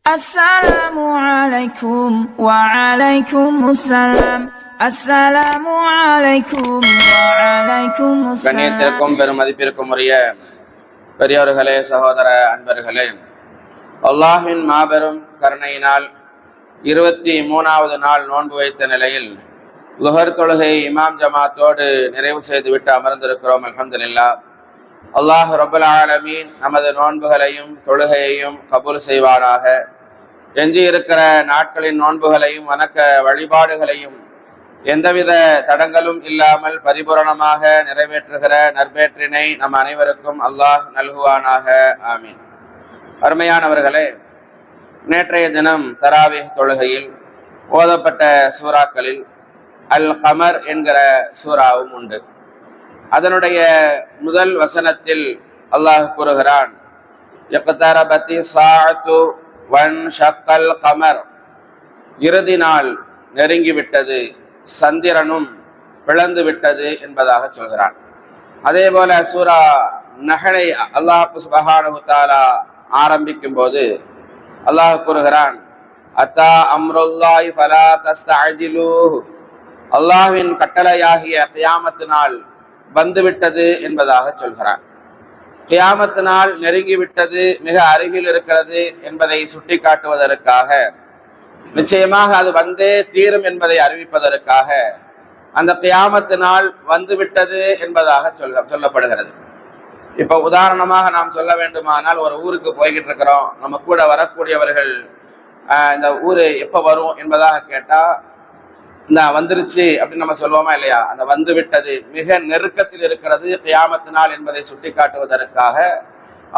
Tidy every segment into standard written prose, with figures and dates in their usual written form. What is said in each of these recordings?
Assalamu alaikum wa alaikumus salam. Assalamu alaikum wa alaikumus salam. கண்ணியத்திற்கும் பெரும் மதிப்பிற்கும் உரிய பெரியோர்களே, சகோதர அன்பர்களே, அல்லாஹ்வின் மாபெரும் கருணையினால் 23வது நாள் நோன்பு வைத்த நிலையில் லுஹர் தொழுகை இமாம் ஜமாத்தோடு நிறைவு செய்துவிட்டு அமர்ந்திருக்கிறோம். அல்ஹம்துலில்லாஹ். அல்லாஹ் ரப்பல் ஆலமீன் நமது நோன்புகளையும் தொழுகையையும் கபூல் செய்வானாக. எஞ்சி இருக்கிற நாட்களின் நோன்புகளையும் வணக்க வழிபாடுகளையும் எந்தவித தடங்களும் இல்லாமல் பரிபூரணமாக நிறைவேற்றுகிற நற்பேற்றினை நம் அனைவருக்கும் அல்லாஹ் நல்குவானாக. ஆமீன். அருமையானவர்களே, நேற்றைய தினம் தராவீஹ் தொழுகையில் ஓதப்பட்ட சூறாக்களில் அல் கமர் என்கிற சூறாவும் உண்டு. அதனுடைய முதல் வசனத்தில் அல்லாஹ் கூறுகிறான், இக்தரபத்தி ஸாஅத்து வன்ஷக்கல் கமர், இறுதி நாள் நெருங்கிவிட்டது, சந்திரனும் பிளந்து விட்டது என்பதாக சொல்கிறான். அதே போல சூரா நஹலை அல்லாஹ் சுப்ஹானஹு வ தஆலா ஆரம்பிக்கும் போது அல்லாஹ் கூறுகிறான், அத்தா அம்ருல்லாஹி ஃபலா தஸ்தஅஜிலூஹு, அல்லாஹ்வின் கட்டளையாகிய கியாமத் நாள் வந்துவிட்டது என்பதாக சொல்கிறான். கியாமத் நாள் நெருங்கிவிட்டது, மிக அருகில் இருக்கிறது என்பதை சுட்டி காட்டுவதற்காக, நிச்சயமாக அது வந்தே தீரும் என்பதை அறிவிப்பதற்காக அந்த கியாமத் நாள் வந்துவிட்டது என்பதாக சொல்லப்படுகிறது. இப்ப உதாரணமாக நாம் சொல்ல வேண்டுமானால், ஒரு ஊருக்கு போய்கிட்டு இருக்கிறோம், நம்ம கூட வரக்கூடியவர்கள் இந்த ஊரு எப்ப வரும் என்பதாக கேட்டா இந்த வந்துருச்சு அப்படின்னு நம்ம சொல்லுவோமா இல்லையா? அந்த வந்து விட்டது, மிக நெருக்கத்தில் இருக்கிறது கியாமத் நாள் என்பதை சுட்டி காட்டுவதற்காக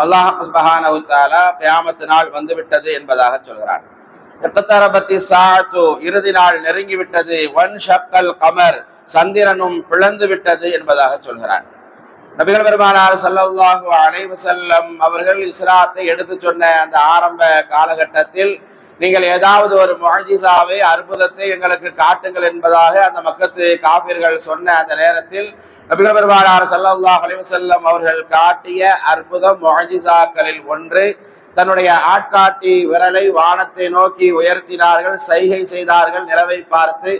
அல்லாஹ் சுப்ஹானஹு வ தஆலா கியாமத் நாள் வந்து விட்டது என்பதாக சொல்கிறான். இக்தரபத்தி ஸாஅத்து, இறுதி நாள் நெருங்கிவிட்டது, வன்ஷக்கல் கமர், சந்திரனும் பிளந்து விட்டது என்பதாக சொல்கிறான். நபிகள் பெருமானார் ஸல்லல்லாஹு அலைஹி வஸல்லம் அவர்கள் இஸ்ராத்தை எடுத்து சொன்ன அந்த ஆரம்ப காலகட்டத்தில், நீங்கள் ஏதாவது ஒரு முஅஜிசாவை, அற்புதத்தை எங்களுக்கு காட்டுங்கள் என்பதாக அந்த மக்கத்து காபிர்கள் சொன்ன அந்த நேரத்தில் நபிகள் பெருமானார் ஸல்லல்லாஹு அலைஹி வஸல்லம் அவர்கள் காட்டிய அற்புதம் முஅஜிசாக்களில் ஒன்று, தன்னுடைய ஆட்காட்டி விரலை வானத்தை நோக்கி உயர்த்தினார்கள், சைகை செய்தார்கள். நிலவை பார்த்து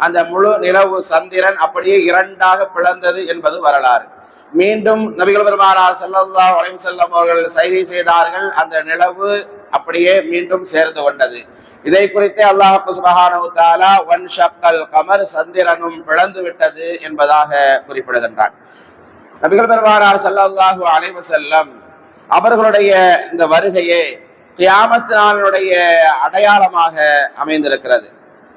அந்த முழு நிலவு சந்திரன் அப்படியே இரண்டாக பிளந்தது என்பது வரலாறு. மீண்டும் நபிகள் பெருமானார் ஸல்லல்லாஹு அலைஹி வஸல்லம் அவர்கள் சைகை செய்தார்கள், அந்த நிலவு அப்படியே மீண்டும் சேர்ந்து கொண்டது. இதை குறித்தே அல்லாஹ் சுப்ஹானஹு வ தஆலா வன்ஷக்கல் கமர், சந்திரனும் பிளந்து விட்டது என்பதாக குறிப்பிடுகின்றான். நபிகள் பெருமானார் ஸல்லல்லாஹு அலைஹி வஸல்லம் அவர்களுடைய இந்த வருகையே கியாமத் நாளுடைய அடையாளமாக அமைந்திருக்கிறது.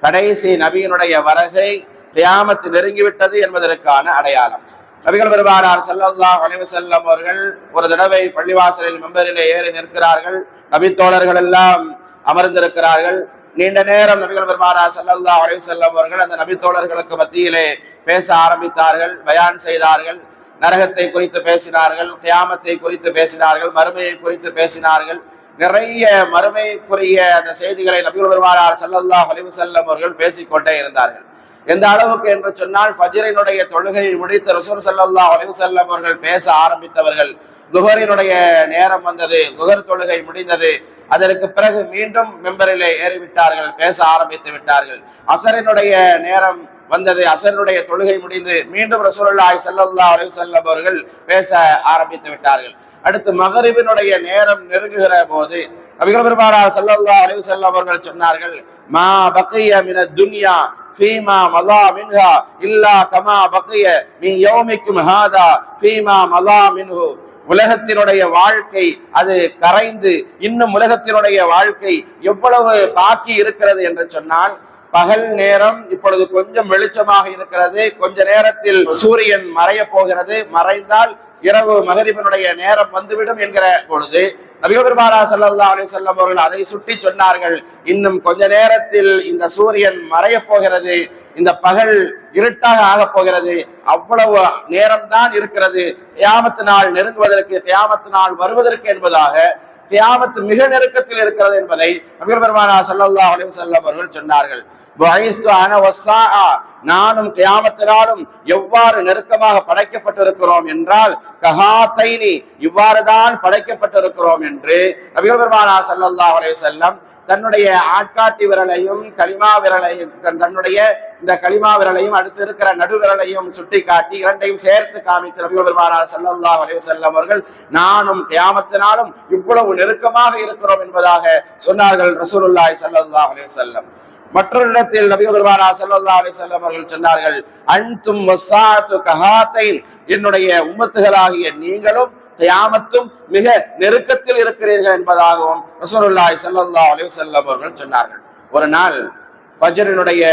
கடைசி நபியினுடைய வருகை கியாமத் நெருங்கிவிட்டது என்பதற்கான அடையாளம். நபிகள் பெருமானார் ஸல்லல்லாஹு அலைஹி வஸல்லம் அவர்கள் ஒரு தடவை பள்ளிவாசலில் மெம்பரிலே ஏறி நிற்கிறார்கள். நபித்தோழர்கள் எல்லாம் அமர்ந்திருக்கிறார்கள். நீண்ட நேரம் நபிகள் பெருமானார் ஸல்லல்லாஹு அலைஹி வஸல்லம் அவர்கள் அந்த நபித்தோழர்களுக்கு மத்தியிலே பேச ஆரம்பித்தார்கள், பயான் செய்தார்கள். நரகத்தை குறித்து பேசினார்கள், கியாமத்தை குறித்து பேசினார்கள், மறுமையை குறித்து பேசினார்கள். நிறைய மறுமைக்குரிய அந்த செய்திகளை நபிகள் பெருமானார் ஸல்லல்லாஹு அலைஹி வஸல்லம் அவர்கள் பேசிக்கொண்டே இருந்தார்கள். எந்த அளவுக்கு என்று சொன்னால், ஃபஜ்ரினுடைய தொழுகையை முடித்து ரசூல் ஸல்லல்லாஹு அலைஹி வஸல்லம் அவர்கள் பேச ஆரம்பித்தவர்கள், துஹரினுடைய நேரம் வந்தது, துஹர் தொழுகை முடிந்தது. அதற்கு பிறகு மீண்டும் மெம்பரிலே ஏறிவிட்டார்கள், பேச ஆரம்பித்து விட்டார்கள். அசரினுடைய நேரம் வந்தது, அசரினுடைய தொழுகை முடிந்து மீண்டும் ரசூலுல்லாஹி ஸல்லல்லாஹு அலைஹி வஸல்லம் அவர்கள் பேச ஆரம்பித்து விட்டார்கள். அடுத்து மகரிபினுடைய நேரம் நெருங்குகிற போது நபிகள் பெருமானார் ஸல்லல்லாஹு அலைஹி வஸல்லம் அவர்கள் சொன்னார்கள், மா பக்கிய மினத் துன்யா ஃபீமா மலா மின்ஹா இல்லா கமா பக்கிய மின் யௌமிக்கும் ஹாதா ஃபீமா மலா மின்ஹு, உலகத்தினுடைய வாழ்க்கை அது கரைந்து இன்னும் உலகத்தினுடைய வாழ்க்கை எவ்வளவு பாக்கி இருக்கிறது என்று சொன்னால், பகல் நேரம் இப்பொழுது கொஞ்சம் வெளிச்சமாக இருக்கிறது, கொஞ்ச நேரத்தில் சூரியன் மறைய போகிறது, மறைந்தால் இரவு மகரிபினுடைய நேரம் வந்துவிடும் என்கிற பொழுது நபிகள் பெருமானார் ஸல்லல்லாஹு அலைஹி வஸல்லம் அவர்கள் அதை சுட்டி சொன்னார்கள், இன்னும் கொஞ்ச நேரத்தில் இந்த சூரியன் மறைய போகிறது, இந்த பகல் இருட்டாக ஆகப் போகிறது, அவ்வளவு நேரம்தான் இருக்கிறது கியாமத் நாள் நெருங்குவதற்கு, கியாமத் நாள் வருவதற்கு என்பதாக, கியாமத் மிக நெருக்கத்தில் இருக்கிறது என்பதை நபிகள் பெருமானார் ஸல்லல்லாஹு அலைஹி வஸல்லம் அவர்கள் சொன்னார்கள். நானும் கியாமத் நாளும் எவ்வாறு நெருக்கமாக படைக்கப்பட்டிருக்கிறோம் என்றால், கஹாத்தைனி, இவ்வாறுதான் படைக்கப்பட்டிருக்கிறோம் என்று நபிகள் பெருமானார் ஸல்லல்லாஹு அலைஹி வஸல்லம் தன்னுடைய ஆட்காட்டி விரலையும் கலிமா விரலையும் தன்னுடைய இந்த கலிமா விரலையும் அடுத்து இருக்கிற நடுவிரலையும் சுட்டி காட்டி இரண்டையும் சேர்த்து காமித்து நபிகள் பெருமானார் ஸல்லல்லாஹு அலைஹி வஸல்லம் அவர்கள் நானும் கியாமத்தினாலும் இவ்வளவு நெருக்கமாக இருக்கிறோம் என்பதாக சொன்னார்கள் ரசூலுல்லாஹி ஸல்லல்லாஹு அலைஹி வஸல்லம். மற்றொரு இடத்தில் நபிகள் பெருமானார் ஸல்லல்லாஹு அலைஹி வஸல்லம் அவர்கள் சொன்னார்கள், அன்தும் வஸாத்து கஹாத்தைன், என்னுடைய உம்மத்துகளாகிய நீங்களும் கியாமத்தும் மிக நெருக்கத்தில் இருக்கிறீர்கள் என்பதாகவும் ரசூலுல்லாஹி ஸல்லல்லாஹு அலைஹி வஸல்லம் அவர்கள் சொன்னார்கள். ஒரு நாள் ஃபஜ்ரினுடைய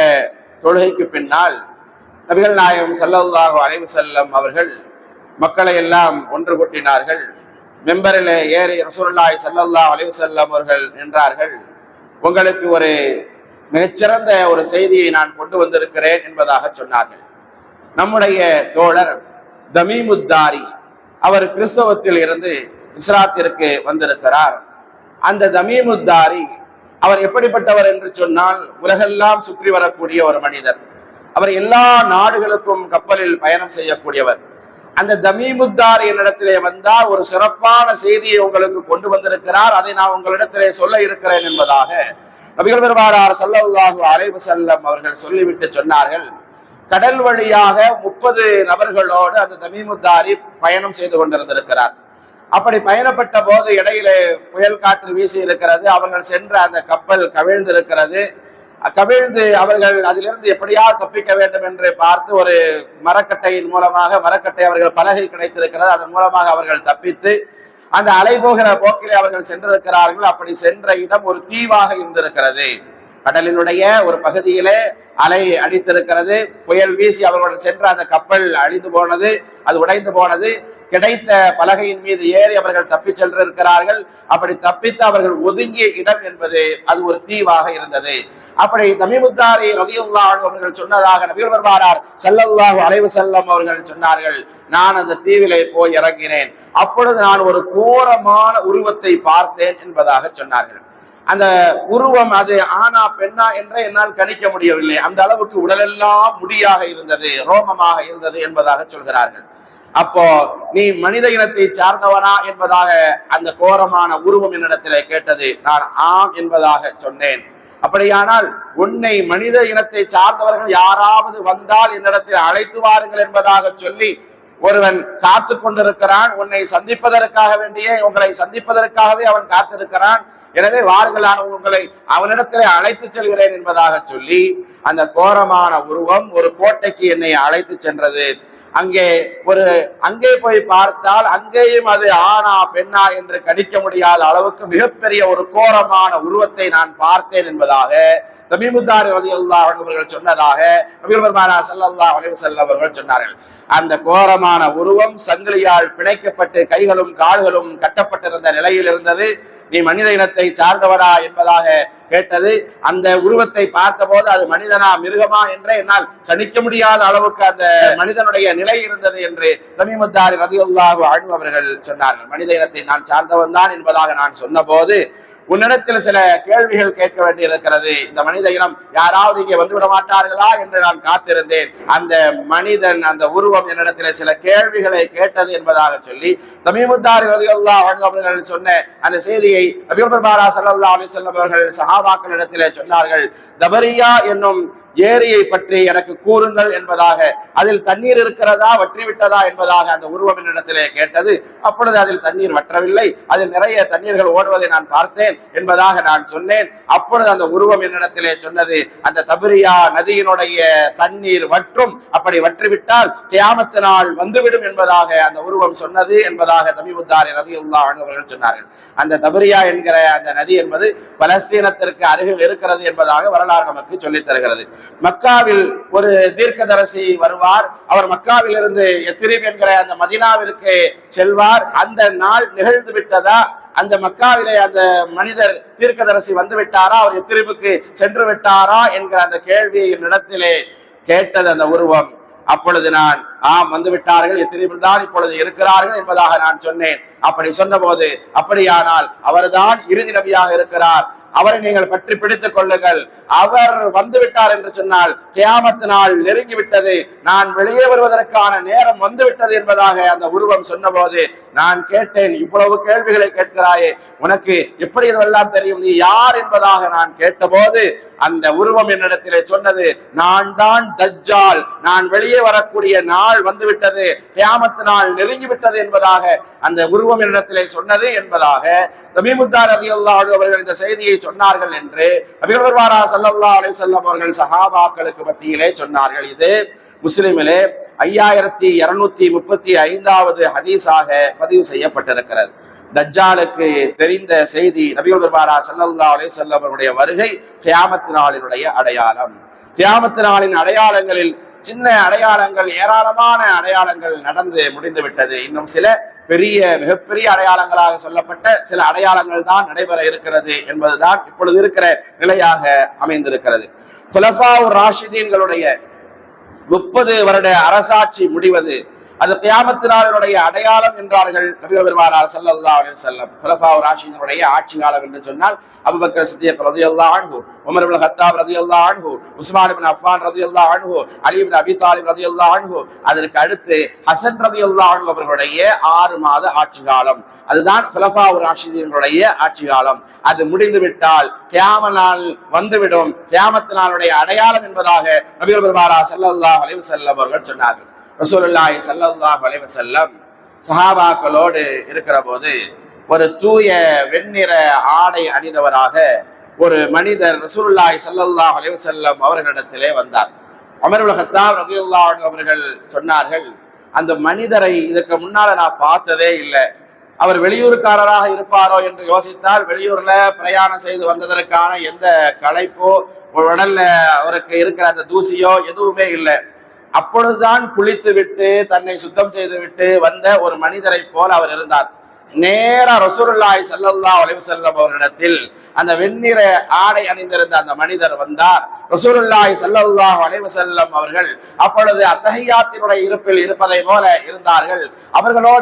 தொழுகைக்கு பின்னால் நபிகள் நாயகம் ஸல்லல்லாஹு அலைஹி வஸல்லம் அவர்கள் மக்களை எல்லாம் ஒன்று கூட்டினார்கள். மெம்பரில் ஏறி ரசூலுல்லாஹி ஸல்லல்லாஹு அலைஹி வஸல்லம் அவர்கள் நின்றார்கள். உங்களுக்கு ஒரு மிகச்சிறந்த ஒரு செய்தியை நான் கொண்டு வந்திருக்கிறேன் என்பதாக சொன்னார்கள். நம்முடைய தோழர் தமீமுத்தாரி, அவர் கிறிஸ்தவத்தில் இருந்து இஸ்லாத்திற்கு வந்திருக்கிறார். அந்த தமீமுத்தாரி அவர் எப்படிப்பட்டவர் என்று சொன்னால், உலகெல்லாம் சுற்றி வரக்கூடிய ஒரு மனிதர். அவர் எல்லா நாடுகளுக்கும் கப்பலில் பயணம் செய்யக்கூடியவர். அந்த தமீமுத்தாரி என்னிடத்திலே வந்தால் ஒரு சிறப்பான செய்தியை உங்களுக்கு கொண்டு வந்திருக்கிறார், அதை நான் உங்களிடத்திலே சொல்ல இருக்கிறேன் என்பதாக நபிகள் பெருமானார் ஸல்லல்லாஹு அலைஹி வஸல்லம் அவர்கள் சொல்லிவிட்டு சொன்னார்கள், கடல் வழியாக 30 நபர்களோடு அந்த தமீமுத்தாரி பயணம் செய்து கொண்டிருந்திருக்கிறார். அப்படி பயணப்பட்ட போது இடையிலே புயல் காற்று வீசி இருக்கிறது. அவர்கள் சென்ற அந்த கப்பல் கவிழ்ந்திருக்கிறது. கவிழ்ந்து அவர்கள் அதிலிருந்து எப்படியாவது தப்பிக்க வேண்டும் என்று பார்த்து ஒரு மரக்கட்டையின் மூலமாக, மரக்கட்டை அவர்கள் பலகை கிடைத்திருக்கிறது, அதன் மூலமாக அவர்கள் தப்பித்து அந்த அலை போகிற போக்கிலே அவர்கள் சென்றிருக்கிறார்கள். அப்படி சென்ற இடம் ஒரு தீவாக இருந்திருக்கிறது. கடலினுடைய ஒரு பகுதியிலே அலை அடித்திருக்கிறது. புயல் வீசி அவர்கள் சென்ற அந்த கப்பல் அழிந்து போனது, அது உடைந்து போனது. கிடைத்த பலகையின் மீது ஏறி அவர்கள் தப்பி சென்றிருக்கிறார்கள். அப்படி தப்பித்து அவர்கள் ஒதுங்கிய இடம் என்பது அது ஒரு தீவாக இருந்தது. அப்படி தமீமுத்தாரி ரலியல்லாஹு அன்ஹு அவர்கள் சொன்னதாக நபிகள் பெருமானார் ஸல்லல்லாஹு அலைஹி வஸல்லம் அவர்கள் சொன்னார்கள், நான் அந்த தீவிலே போய் இறங்கினேன். அப்பொழுது நான் ஒரு கோரமான உருவத்தை பார்த்தேன் என்பதாக சொன்னார்கள். அந்த உருவம் அது ஆனா பெண்ணா என்றே என்னால் கணிக்க முடியவில்லை. அந்த அளவுக்கு உடலெல்லாம் முடியாக இருந்தது, ரோமமாக இருந்தது என்பதாக சொல்கிறார்கள். அப்போ நீ மனித இனத்தை சார்ந்தவனா என்பதாக அந்த கோரமான உருவம் என்னிடத்திலே கேட்டது. நான் ஆம் என்பதாக சொன்னேன். அப்படியானால் உன்னை மனித இனத்தை சார்ந்தவர்கள் யாராவது வந்தால் என்னிடத்தில் அழைத்து வாருங்கள் என்பதாக சொல்லி ஒருவன் காத்து கொண்டிருக்கிறான். உன்னை சந்திப்பதற்காக வேண்டியே, உங்களை சந்திப்பதற்காகவே அவன் காத்திருக்கிறான். எனவே வாருங்கள், நான் உங்களை அவனிடத்திலே அழைத்து செல்கிறேன் என்பதாக சொல்லி அந்த கோரமான உருவம் ஒரு கோட்டைக்கு என்னை அழைத்து சென்றது. அங்கே போய் பார்த்தால் அங்கேயும் அது ஆனா பெண்ணா என்று கணிக்க முடியாத அளவுக்கு மிகப்பெரிய ஒரு கோரமான உருவத்தை நான் பார்த்தேன் என்பதாக தமீமுத்தாரி ரலியல்லாஹு அன்ஹு அவர்கள் சொன்னதாக நபிகள் பெருமானார் ஸல்லல்லாஹு அலைஹி வஸல்லம் அவர்கள் சொன்னார்கள். அந்த கோரமான உருவம் சங்கிலியால் பிணைக்கப்பட்டு கைகளும் கால்களும் கட்டப்பட்டிருந்த நிலையில் இருந்தது. நீ மனித இனத்தை சார்ந்தவரா என்பதாக கேட்டது. அந்த உருவத்தை பார்த்த போது அது மனிதனா மிருகமா என்றே என்னால் கணிக்க முடியாத அளவுக்கு அந்த மனிதனுடைய நிலை இருந்தது என்று தமீமுத்தாரி ரலியல்லாஹு அன்ஹு அவர்கள் சொன்னார்கள். மனித இனத்தை நான் சார்ந்தவன் தான் என்பதாக நான் சொன்ன போது, உன்னிடத்தில் சில கேள்விகள் கேட்க வேண்டி இருக்கிறது. இந்த மனித இனம் யாராவது இங்கே வந்துவிட மாட்டார்களா என்று நான் காத்திருந்தேன். அந்த மனிதன், அந்த உருவம் என்னிடத்தில் சில கேள்விகளை கேட்டது என்பதாக சொல்லி தமீமுத்தாரி ரலியல்லாஹு அன்ஹு அவர்கள் சொன்ன அந்த செய்தியை நபிகள் பெருமானார் ஸல்லல்லாஹு அலைஹி வஸல்லம் அவர்கள் சஹாபாக்களிடத்திலே சொன்னார்கள். தபரியா என்னும் ஏரியை பற்றி எனக்கு கூறுங்கள் என்பதாக, அதில் தண்ணீர் இருக்கிறதா வற்றி விட்டதா என்பதாக அந்த உருவம் என்னிடத்திலே கேட்டது. அப்பொழுது அதில் தண்ணீர் வற்றவில்லை, அதில் நிறைய தண்ணீர்கள் ஓடுவதை நான் பார்த்தேன் என்பதாக நான் சொன்னேன். அப்பொழுது அந்த உருவம் என்னிடத்திலே சொன்னது, அந்த தபரியா நதியினுடைய தண்ணீர் வற்றும், அப்படி வற்றிவிட்டால் கியாமத்து நாள் வந்துவிடும் என்பதாக அந்த உருவம் சொன்னது என்பதாக தமீமுத்தாரி ரலியல்லாஹு அன்ஹு அவர்கள் சொன்னார்கள். அந்த தபரியா என்கிற அந்த நதி என்பது பலஸ்தீனத்திற்கு அருகில் இருக்கிறது என்பதாக வரலாறு நமக்கு சொல்லித் தருகிறது. மக்காவில் ஒரு தீர்க்கதரிசி வருவார். அவர் மக்காவில் இருந்து எத்ரிப் என்கிற அந்த மதீனாவிற்கு செல்வார். அந்த நாள் நிகழ்ந்து விட்டதா, அந்த மக்காவிலே அந்த மனிதர் தீர்க்கதரிசி வந்து விட்டாரா, அவர் எத்ரிபுக்கு சென்று விட்டாரா என்கிற அந்த கேள்வியை என்னிடத்திலே கேட்டது அந்த உருவம். அப்பொழுது நான் ஆம் வந்து விட்டார்கள், எத்ரிபில் தான் இப்பொழுது இருக்கிறார்கள் என்பதாக நான் சொன்னேன். அப்படி சொன்ன போது, அப்படியானால் அவர்தான் இறுதி நபியாக இருக்கிறார், அவரை நீங்கள் பற்றி பிடித்துக் கொள்ளுங்கள். அவர் வந்துவிட்டார் என்று சொன்னால் கியாமத் நாள் நெருங்கிவிட்டது, நான் வெளியே வருவதற்கான நேரம் வந்துவிட்டது என்பதாக அந்த உருவம் சொன்னபோது நான் கேட்டேன், இவ்வளவு கேள்விகளை கேட்கிறாயே, உனக்கு எப்படி இதெல்லாம் தெரியும், நீ யார் என்பதாக நான் கேட்டபோது அந்த உருவம் என்னிடத்திலே சொன்னது, நான் தான் தஜ்ஜால், நான் வெளியே வரக்கூடிய நாள் வந்துவிட்டது, கியாமத் நாள் நெருங்கிவிட்டது என்பதாக அந்த உருவம் என்னிடத்திலே சொன்னது என்பதாக தமீமுத்தார் ரலியல்லாஹு அன்ஹு அவர்கள் இந்த செய்தியை சொன்னார்கள் என்று நபிகள் பெருமானார் ஸல்லல்லாஹு அலைஹி வஸல்லம் அவர்கள் சஹாபாக்களுக்கு மத்தியிலே சொன்னார்கள். இது முஸ்லிமிலே 5235வது ஹதீஸாக பதிவு செய்யப்பட்டிருக்கிறது. தஜ்ஜாலுக்கு தெரிந்த செய்தி, நபிகள் பெருமானார் ஸல்லல்லாஹு அலைஹி வஸல்லம் அவர்களுடைய வருகை கியாமத் நாளினுடைய அடையாளம். கியாமத் நாளின் அடையாளங்களில் சின்ன அடையாளங்கள், ஏராளமான அடையாளங்கள் நடந்து முடிந்து விட்டது. இன்னும் சில மிகப்பெரிய அடையாளங்களாக சொல்லப்பட்ட சில அடையாளங்கள் தான் நடைபெற இருக்கிறது என்பதுதான் இப்பொழுது இருக்கிற நிலையாக அமைந்திருக்கிறது. குலஃபாவுர் ராஷிதீன்களுடைய 30 வருட அரசாட்சி முடிவது, அது கியாமத் நாளினுடைய அடையாளம் என்றார்கள் நபிகள் பெருமானார் ஸல்லல்லாஹு அலைஹி வஸல்லம். குலஃபாவுர் ராஷிதீன்களுடைய ஆட்சி காலம் என்று சொன்னால் அபூபக்கர் சித்திக் ரலியல்லாஹு அன்ஹு, உமர் இப்னு கத்தாப் ரலியல்லாஹு அன்ஹு, உஸ்மான் இப்னு அஃபான் ரலியல்லாஹு அன்ஹு, அலி இப்னு அபி தாலிப் ரலியல்லாஹு அன்ஹு, அதற்கு அடுத்து ஹசன் ரலியல்லாஹு அன்ஹு அவர்களுடைய 6 மாத ஆட்சி காலம். அதுதான் குலஃபாவுர் ராஷிதீன்களுடைய ஆட்சி காலம். அது முடிந்து விட்டால் கியாமத் நாள் வந்துவிடும், கியாமத் நாளுடைய அடையாளம் என்பதாக நபிகள் பெருமானார் ஸல்லல்லாஹு அலைஹி வஸல்லம் அவர்கள் சொன்னார்கள். ரசூலுல்லாஹி ஸல்லல்லாஹு அலைஹி வஸல்லம் சஹாபாக்களோடு இருக்கிற போது ஒரு தூய வெண்ணிற ஆடை அணிந்தவராக ஒரு மனிதர் ரசூலுல்லாஹி ஸல்லல்லாஹு அலைஹி வஸல்லம் அவர்களிடத்திலே வந்தார். உமர் இப்னு கத்தாப் ரலியல்லாஹு அன்ஹு அவர்கள் சொன்னார்கள், அந்த மனிதரை இதற்கு முன்னால நான் பார்த்ததே இல்லை, அவர் வெளியூருக்காரராக இருப்பாரோ என்று யோசித்தால் வெளியூர்ல பிரயாணம் செய்து வந்ததற்கான எந்த களைப்போ உடல்ல அவருக்கு இருக்கிற அந்த தூசியோ எதுவுமே இல்லை. அப்பொழுதுதான் குளித்து விட்டு தன்னை சுத்தம் செய்து விட்டு வந்த ஒரு மனிதரை போல அவர் இருந்தார். நேரா ரசூலுல்லாஹி ஸல்லல்லாஹு அலைஹி வஸல்லம் அவர்களிடத்தில் அந்த வெண்ணிற ஆடை அணிந்திருந்த அந்த மனிதர் வந்தார். ரசூலுல்லாஹி ஸல்லல்லாஹு அலைஹி வஸல்லம் அவர்கள் அப்பொழுது அத்தஹியாத்தினுடைய இருப்பில் இருப்பதை போல இருந்தார்கள்.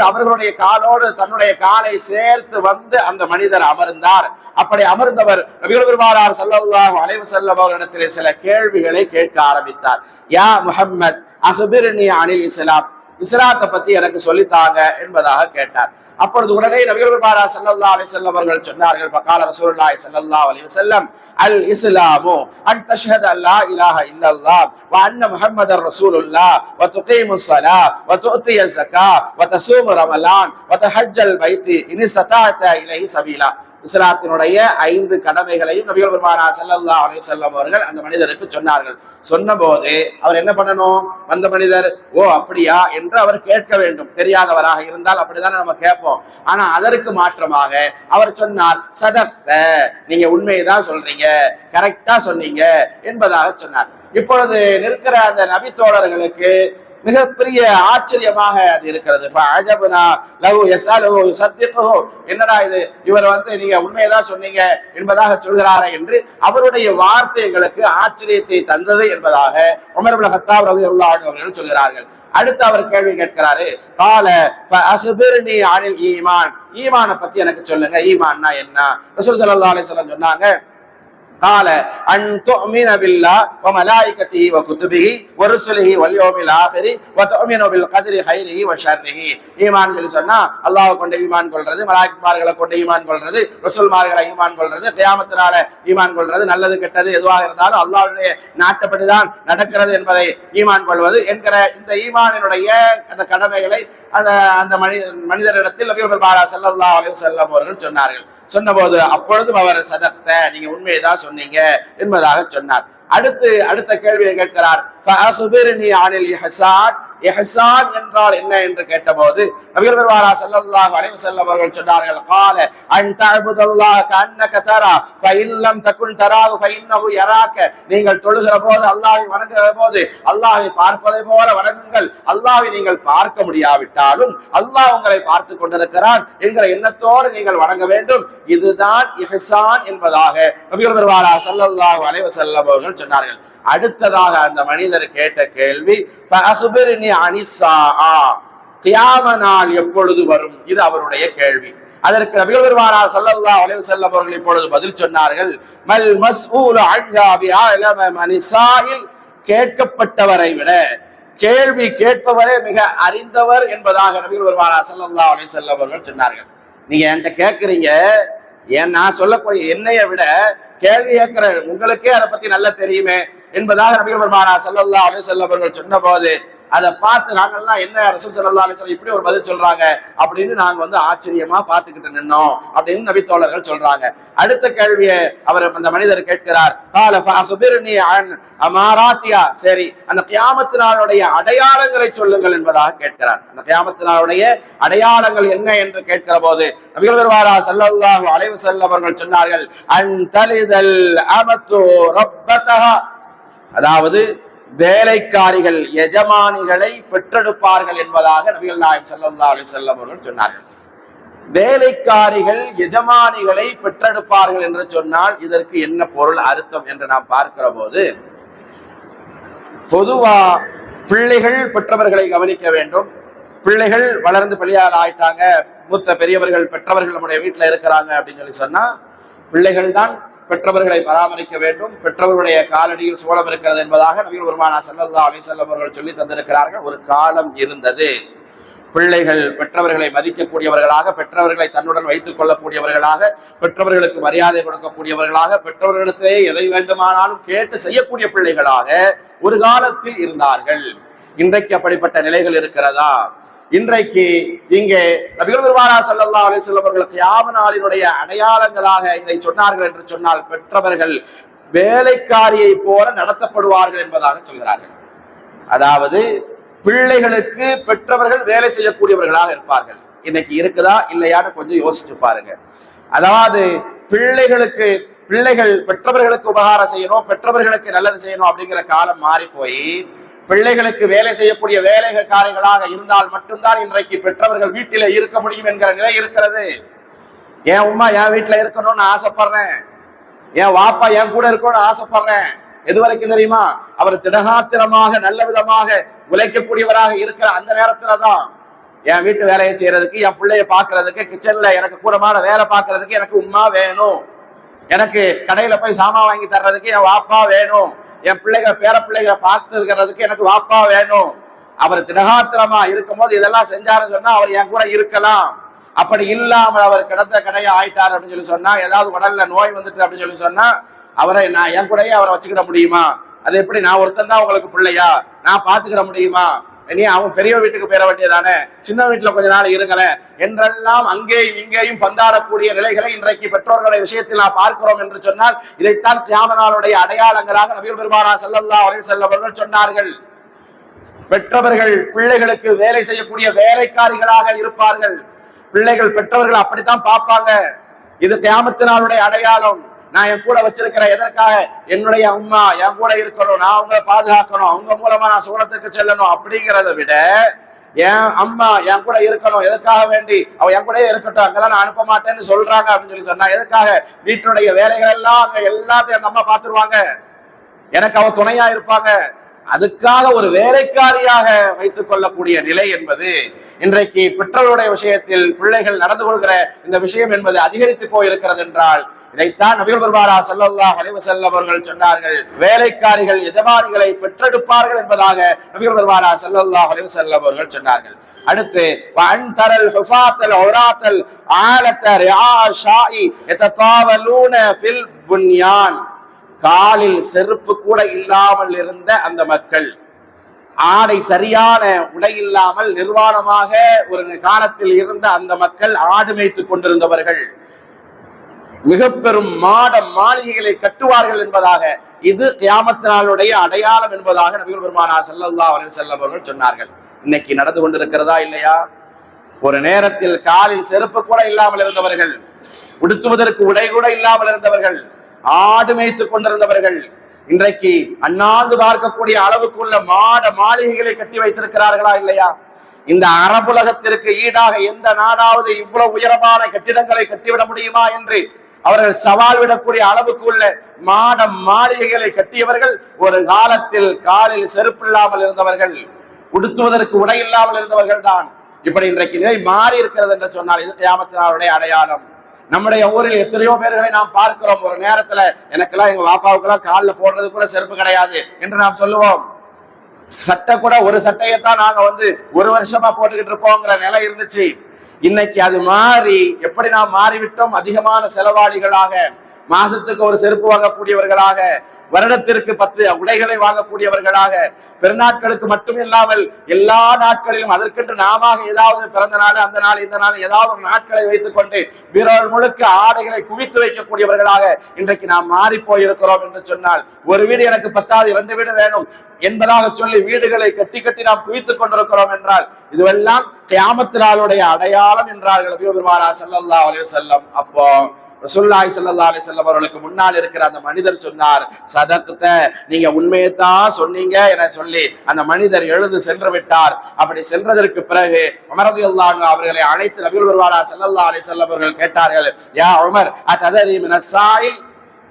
அவர்களுடைய காலோடு தன்னுடைய காலை சேர்த்து வந்து அந்த மனிதர் அமர்ந்தார். அப்படி அமர்ந்தவர் நபிகள் பெருமானார் ஸல்லல்லாஹு அலைஹி வஸல்லம் அவர்களிடத்தில் சில கேள்விகளை கேட்க ஆரம்பித்தார். யா முஹம்மத் அக்பிர்னி அனில் இஸ்லாம், இஸ்லாத்தை பத்தி எனக்கு சொல்லித்தாங்க என்பதாக கேட்டார். அப்பொழுது உடனே நபிகள் பெருமானார் ஸல்லல்லாஹு அலைஹி வஸல்லம் அவர்கள் சொன்னார்கள், ஃபகால ரசூலுல்லாஹி ஸல்லல்லாஹு அலைஹி வஸல்லம் அல் இஸ்லாமு அன் தஷ்ஹத அல்லா இலாஹ இல்லல்லாஹ் வ அன்ன முஹம்மதர் ரசூலுல்லாஹ் வ துகீமுஸ் ஸலாத் வ துஅத்தியஸ் ஸகாத் வ தஸூமு ரமலான் வ தஹஜ்ஜல் பைத்தி இன் இஸ்ததஅத இலைஹி சபீலா. இஸ்லாத்தினுடைய 5 கடமைகளையும் நபிகள் பெருமானார் ஸல்லல்லாஹு அலைஹி வஸல்லம் அவர்கள் அந்த மனிதருக்கு சொன்னார்கள். சொன்னபோது அவர் என்ன பண்ணணும், வந்த மனிதர் ஓ அப்படியா என்று அவர் கேட்க வேண்டும். தெரியாதவராக இருந்தால் அப்படித்தானே நம்ம கேட்போம். ஆனா அதற்கு மாற்றமாக அவர் சொன்னார், சதக்த, நீங்க உண்மையைதான் சொல்றீங்க, கரெக்டா சொன்னீங்க என்பதாக சொன்னார். இப்பொழுது நிற்கிற அந்த நபி தோழர்களுக்கு மிகப்பெரிய ஆச்சரியமாக அது இருக்கிறது. என்னடா இது, இவர் நீங்க உண்மையதான் சொன்னீங்க என்பதாக சொல்கிறாரே என்று அவருடைய வார்த்தை எங்களுக்கு ஆச்சரியத்தை தந்தது என்பதாக உமர் இப்னு கத்தாப் ரலியல்லாஹு அன்ஹு அவர்கள் சொல்கிறார்கள். அடுத்து அவர் கேள்வி கேட்கிறாரு, கால அக்பிர்னி அனில் ஈமான், ஈமான பத்தி எனக்கு சொல்லுங்க, ஈமான்னா என்ன? ரசூல் ஸல்லல்லாஹு அலைஹி வஸல்லம் சொன்னாங்க, قال أن تؤمن بالله وملائكته وكتبه ورسله واليوم الآخر وتؤمن بالقدر خيره وشره. ஈமான் சொன்னா அல்லாஹ் கொண்ட ஈமான் கொள்றது, மலாயிக்மார்களை கொண்ட ஈமான் கொள்றது, ரசூல்மார்களை ஈமான் கொள்றது, கியாமத்தினால ஈமான் கொள்றது, நல்லது கெட்டது எதுவாக இருந்தாலும் அல்லாஹ்வுடைய நாட்டப்படிதான் நடக்கிறது என்பதை ஈமான் கொள்வது என்கிற இந்த ஈமானினுடைய அந்த கடமைகளை அந்த மனிதரிடத்தில் நபிகள் பெருமானார் ஸல்லல்லாஹு அலைஹி வஸல்லம் அவர்கள் சொன்னார்கள். சொன்னபோது அப்பொழுதும் அவர் சதக்த, நீங்க உண்மையைதான் சொன்னீங்க என்பதாக சொன்னார். அடுத்த கேள்வியை கேட்கிறார், ஃபஅக்பிர்னி அனில் இஹ்சான், இஹ்சான் என்றால் என்ன என்று கேட்டபோது நபிகள் பெருமானார் ஸல்லல்லாஹு அலைஹி வஸல்லம் அவர்கள் சொன்னார்கள், قال ان تعبد الله كانك ترى فان لم تكن تراه فانه يراك. நீங்கள் தொழுகிற போது, அல்லாஹ்வை வணங்குகிற போது அல்லாஹ்வை பார்ப்பதை போல வணங்குங்கள். அல்லாஹ்வை நீங்கள் பார்க்க முடியாவிட்டாலும் அல்லாஹ் உங்களை பார்த்து கொண்டிருக்கிறான் என்கிற எண்ணத்தோடு நீங்கள் வணங்க வேண்டும். இதுதான் இஹ்சான் என்பதாக நபிகள் பெருமானார் ஸல்லல்லாஹு அலைஹி வஸல்லம் அவர்கள் சொன்னார்கள். அடுத்ததாக அந்த மனிதர் கேட்ட கேள்வி, ஃபஅக்பிர்னி அனிஸ்ஸாஅ, கியாமத் நாள் எப்பொழுது வரும்? இது அவருடைய கேள்வி. அதற்கு நபிகள் பெருமானார் ஸல்லல்லாஹு அலைஹி வஸல்லம் அவர்கள் இப்பொழுது பதில் சொன்னார்கள், மல் மஸ்ஊலு அன்ஹா பிஅலம மனிஸாயில், கேட்கப்பட்டவரை விட கேள்வி கேட்பவரே மிக அறிந்தவர் என்பதாக நபிகள் பெருமானார் ஸல்லல்லாஹு அலைஹி வஸல்லம் அவர்கள் சொன்னார்கள். நீங்க என்கிட்ட கேட்கிறீங்க, ஏன் நான் சொல்லக்கூடிய என்னைய விட கேள்வி கேட்கிற உங்களுக்கே அதை பத்தி நல்லா தெரியுமே என்பதாக நபிகள் பெருமானார் ஸல்லல்லாஹு அலைஹி வஸல்லம் அவர்கள் சொன்ன போது அதை பார்த்து நாங்கள்லாம் என்ன ரசூல் ஸல்லல்லாஹு அலைஹி வஸல்லம் இப்படி ஒரு பதில் சொல்றாங்க அப்படின்னு நாங்க ஆச்சரியமா பார்த்துக்கிட்டு நின்னோம் அப்படின்னு நபி தோழர்கள் சொல்றாங்க. அடுத்த கேள்வியை அவர் அந்த மனிதர் கேட்கிறார், கால ஃபஅக்பிர்னி அன் அமாராத்தியா, சரி அந்த கியாமத் நாளுடைய அடையாளங்களை சொல்லுங்கள் என்பதாக கேட்கிறார். அந்த கியாமத் நாளுடைய அடையாளங்கள் என்ன என்று கேட்கிற போது நபிகள் பெருமானார் ஸல்லல்லாஹு அலைஹி வஸல்லம் அவர்கள் சொன்னார்கள், அன் தலிதல் அமத்து ரப்பதஹா, அதாவது வேலைக்காரிகள் எஜமானிகளை பெற்றெடுப்பார்கள் என்பதாக நபிகள் நாயகம் ஸல்லல்லாஹு அலைஹி வஸல்லம் அவர்கள் சொன்னார்கள். வேலைக்காரிகள் எஜமானிகளை பெற்றெடுப்பார்கள் என்று சொன்னால் இதற்கு என்ன பொருள் அர்த்தம் என்று நாம் பார்க்கிற போது, பொதுவா பிள்ளைகள் பெற்றவர்களை கவனிக்க வேண்டும். பிள்ளைகள் வளர்ந்து பெரியார் ஆயிட்டாங்க, மூத்த பெரியவர்கள் பெற்றவர்கள் நம்முடைய வீட்டுல இருக்கிறாங்க அப்படின்னு சொன்னா பிள்ளைகள் தான் பெற்றவர்களை பராமரிக்க வேண்டும். பெற்றவர்களுடைய காலடியில் சோழம் இருக்கிறது என்பதாக நபிகள் பெருமானார் ஸல்லல்லாஹு அலைஹி வஸல்லம் அவர்கள் சொல்லி தந்திருக்கிறார்கள். ஒரு காலம் இருந்தது, பிள்ளைகள் பெற்றவர்களை மதிக்கக்கூடியவர்களாக, பெற்றவர்களை தன்னுடன் வைத்துக் கொள்ளக்கூடியவர்களாக, பெற்றவர்களுக்கு மரியாதை கொடுக்கக்கூடியவர்களாக, பெற்றவர்களிடத்திலே எதை வேண்டுமானாலும் கேட்டு செய்யக்கூடிய பிள்ளைகளாக ஒரு காலத்தில் இருந்தார்கள். இன்றைக்கு அப்படிப்பட்ட நிலைகள் இருக்கிறதா? இன்றைக்கு இங்கே நபிகள் பெருமானார் ஸல்லல்லாஹு அலைஹி வஸல்லம் அவர்கள் கியாமத் நாளினுடைய அடையாளங்களாக இதை சொன்னார்கள் என்று சொன்னால், பெற்றவர்கள் வேலைக்காரியை போல நடத்தப்படுவார்கள் என்பதாக சொல்கிறார்கள். அதாவது பிள்ளைகளுக்கு பெற்றவர்கள் வேலை செய்யக்கூடியவர்களாக இருப்பார்கள். இன்னைக்கு இருக்குதா இல்லையான்னு கொஞ்சம் யோசிச்சு பாருங்க. அதாவது பிள்ளைகள் பெற்றவர்களுக்கு உபகாரம் செய்யணும், பெற்றவர்களுக்கு நல்லது செய்யணும் அப்படிங்கிற காலம் மாறி போய் பிள்ளைகளுக்கு வேலை செய்யக்கூடிய வேலைக்காரிகளாக இருந்தால் மட்டும்தான் இன்றைக்கு பெற்றவர்கள் வீட்டில இருக்க முடியும் என்கிற நிலை இருக்கிறது. என் உம்மா என் வீட்டுல இருக்கணும்னு ஆசைப்படுறேன், என் வாப்பா என் கூட இருக்கணும்னு ஆசைப்படுறேன். எது வரைக்கும் தெரியுமா? அவர் திடகாத்திரமாக நல்ல விதமாக உழைக்கக்கூடியவராக இருக்கிற அந்த நேரத்துலதான் என் வீட்டு வேலையை செய்யறதுக்கு, என் பிள்ளைய பாக்குறதுக்கு, கிச்சன்ல எனக்கு கூடமான வேலை பார்க்கறதுக்கு எனக்கு உம்மா வேணும், எனக்கு கடையில போய் சாமான் வாங்கி தர்றதுக்கு என் வாப்பா வேணும், என் பிள்ளைகள் பேர பிள்ளைகளை பார்த்து இருக்கிறதுக்கு எனக்கு வாப்பா வேணும். அவர் திடகாத்திரமா இருக்கும் போது இதெல்லாம் செஞ்சாருன்னு சொன்னா அவர் என் கூட இருக்கலாம். அப்படி இல்லாமல் அவர் கிடந்த கடையை ஆயிட்டார் அப்படின்னு சொன்னா, ஏதாவது உடல்ல நோய் வந்துட்டு அப்படின்னு சொன்னா அவரை நான் என் கூடயே அவரை வச்சுக்கிட முடியுமா? அது எப்படி? நான் ஒருத்தன் தான் உங்களுக்கு பிள்ளையா? நான் பாத்துக்கிட முடியுமா? நீ அவன் பெரிய வீட்டுக்கு பெற வேண்டியதானே, சின்ன வீட்டுல கொஞ்ச நாள் இருங்களேன் என்றெல்லாம் அங்கேயும் இங்கேயும் பந்தாடக்கூடிய நிலைகளை இன்றைக்கு பெற்றோர்களுடைய விஷயத்தில் நாம் பார்க்கிறோம் என்று சொன்னால், இதைத்தான் கியாமத் நாளுடைய அடையாளங்களாக நபிகள் பெருமானார் ஸல்லல்லாஹு அலைஹி வஸல்லம் அவர்கள் சொன்னார்கள். பெற்றவர்கள் பிள்ளைகளுக்கு வேலை செய்யக்கூடிய வேலைக்காரிகளாக இருப்பார்கள். பிள்ளைகள் பெற்றவர்கள் அப்படித்தான் பார்ப்பாங்க. இது கியாமத் நாளுடைய அடையாளம். நான் என் கூட வச்சிருக்கிறேன் எதற்காக? என்னுடைய அம்மா என் கூட இருக்கணும், நான் அவங்களை பாதுகாக்கணும், அவங்க மூலமா நான் சுகத்துக்கு செல்லணும் அப்படிங்கிறத விட என் அம்மா என் கூட இருக்கணும், எதுக்காக வேண்டி? அவ என் கூட இருக்கட்டும், அங்கெல்லாம் நான் அனுப்ப மாட்டேன்னு சொல்றாங்க அப்படின்னு சொன்னா எதுக்காக? வீட்டுடைய வேலைகள் எல்லாம் அங்க எல்லாத்தையும் அந்த அம்மா பாத்துருவாங்க, எனக்கு அவ துணையா இருப்பாங்க. அதுக்காக ஒரு வேலைக்காரியாக வைத்துக் கொள்ளக்கூடிய நிலை என்பது இன்றைக்கு பெற்றோருடைய விஷயத்தில் பிள்ளைகள் நடந்து கொள்கிற இந்த விஷயம் என்பது அதிகரித்து போயிருக்கிறது என்றால், இதைத்தான் நபிகள் பெருமானார் ஸல்லல்லாஹு அலைஹி வஸல்லம் அவர்கள் சொன்னார்கள், வேலைக்காரிகள் எஜமானிகளை பெற்றெடுப்பார்கள் என்பதாக நபிகள் பெருமானார் ஸல்லல்லாஹு அலைஹி வஸல்லம் அவர்கள் சொன்னார்கள். அடுத்து வஅன்தரல் ஹுஃபாத்தல் உராத்தல் ஆலத ரிஆஷாஇ யததாவலூன ஃபில் புன்யான், காலில் செருப்பு கூட இல்லாமல் இருந்த அந்த மக்கள், ஆடை சரியான உடை இல்லாமல் நிர்வாணமாக ஒரு காலத்தில் இருந்த அந்த மக்கள், ஆடு மேய்த்துக் கொண்டிருந்தவர்கள், மிக பெரும் மாட மாளிகைகளை கட்டுவார்கள் என்பதாக, இது கியாமத் நாளுடைய அடையாளம் என்பதாக நபிகள் பெருமானார் ஸல்லல்லாஹு அலைஹி வஸல்லம் அவர்கள் சொன்னார்கள். இன்னைக்கு நடந்து கொண்டிருக்கிறதா இல்லையா? ஒரு நேரத்தில் காலில் செருப்பு கூட இல்லாமல் இருந்தவர்கள், உடுத்துவதற்கு உடை கூட இல்லாமல் இருந்தவர்கள், ஆடு மேய்த்துக் கொண்டிருந்தவர்கள், இன்றைக்கு அண்ணாந்து பார்க்கக்கூடிய அளவுக்கு உள்ள மாட மாளிகைகளை கட்டி வைத்திருக்கிறார்களா இல்லையா? இந்த அரபுலகத்திற்கு ஈடாக எந்த நாடாவது இவ்வளவு உயரமான கட்டிடங்களை கட்டிவிட முடியுமா என்று அவர்கள் சவால் விடக்கூடிய அளவுக்கு உள்ள மாட மாளிகைகளை கட்டியவர்கள் ஒரு காலத்தில் காலில் செருப்பு இல்லாமல் இருந்தவர்கள், உடுத்துவதற்கு உடை இல்லாமல் இருந்தவர்கள் தான். இப்படி இன்றைக்கு நிலை மாறி இருக்கிறது என்று சொன்னால் இது கியாமத் நாளுடைய அடையாளம். நம்முடைய ஊரில் எத்தனையோ பேர்களை நாம் பார்க்கிறோம். ஒரு நேரத்துல எனக்கெல்லாம் எங்க பாப்பாவுக்கெல்லாம் காலில் போடுறது கூட செருப்பு கிடையாது என்று நாம் சொல்லுவோம். சட்டை கூட ஒரு சட்டையத்தான் நாங்க ஒரு வருஷமா போட்டுக்கிட்டு இருப்போங்கிற நிலை இருந்துச்சு. இன்னைக்கு அது மாறி எப்படி நாம் மாறிவிட்டோம்? அதிகமான செலவாளிகளாக, மாசத்துக்கு ஒரு செருப்பு வாங்கக்கூடியவர்களாக, வருடத்திற்கு 10 உடைகளை வாங்கக்கூடியவர்களாக, பெருநாட்களுக்கு மட்டும் இல்லாமல் எல்லா நாட்களிலும் அதற்கென்று நாம ஏதாவது பிறந்த நாள், அந்த நாள், இந்த நாள் ஏதாவது ஒரு நாட்களை வைத்துக் கொண்டு வீரர்கள் முழுக்க ஆடைகளை குவித்து வைக்கக்கூடியவர்களாக இன்றைக்கு நாம் மாறி போயிருக்கிறோம் என்று சொன்னால், ஒரு வீடு எனக்கு 10, 2 வீடு வேணும் என்பதாக சொல்லி வீடுகளை கட்டி கட்டி நாம் குவித்துக் கொண்டிருக்கிறோம் என்றால் இதுவெல்லாம் கியாமத் நாளுடைய அடையாளம் என்றார்கள் நபி பெருமானார் ஸல்லல்லாஹு அலைஹி வஸல்லம். அப்போ ரசூலுல்லாஹி ஸல்லல்லாஹு அலைஹி வஸல்லம் அவர்களுக்கு முன்னால் இருக்கிற அந்த மனிதர் சொன்னார், சதக்த, நீங்க உண்மையைத்தான் சொன்னீங்க என சொல்லி அந்த மனிதர் எழுந்து சென்று விட்டார். அப்படி சென்றதற்கு பிறகு உமர் ரலியல்லாஹு அன்ஹு அவர்களை அழைத்து நபி பெருமானார் ஸல்லல்லாஹு அலைஹி வஸல்லம் அவர்கள் கேட்டார்கள், யா உமர் அதரி மினஸ் ஸாயில்,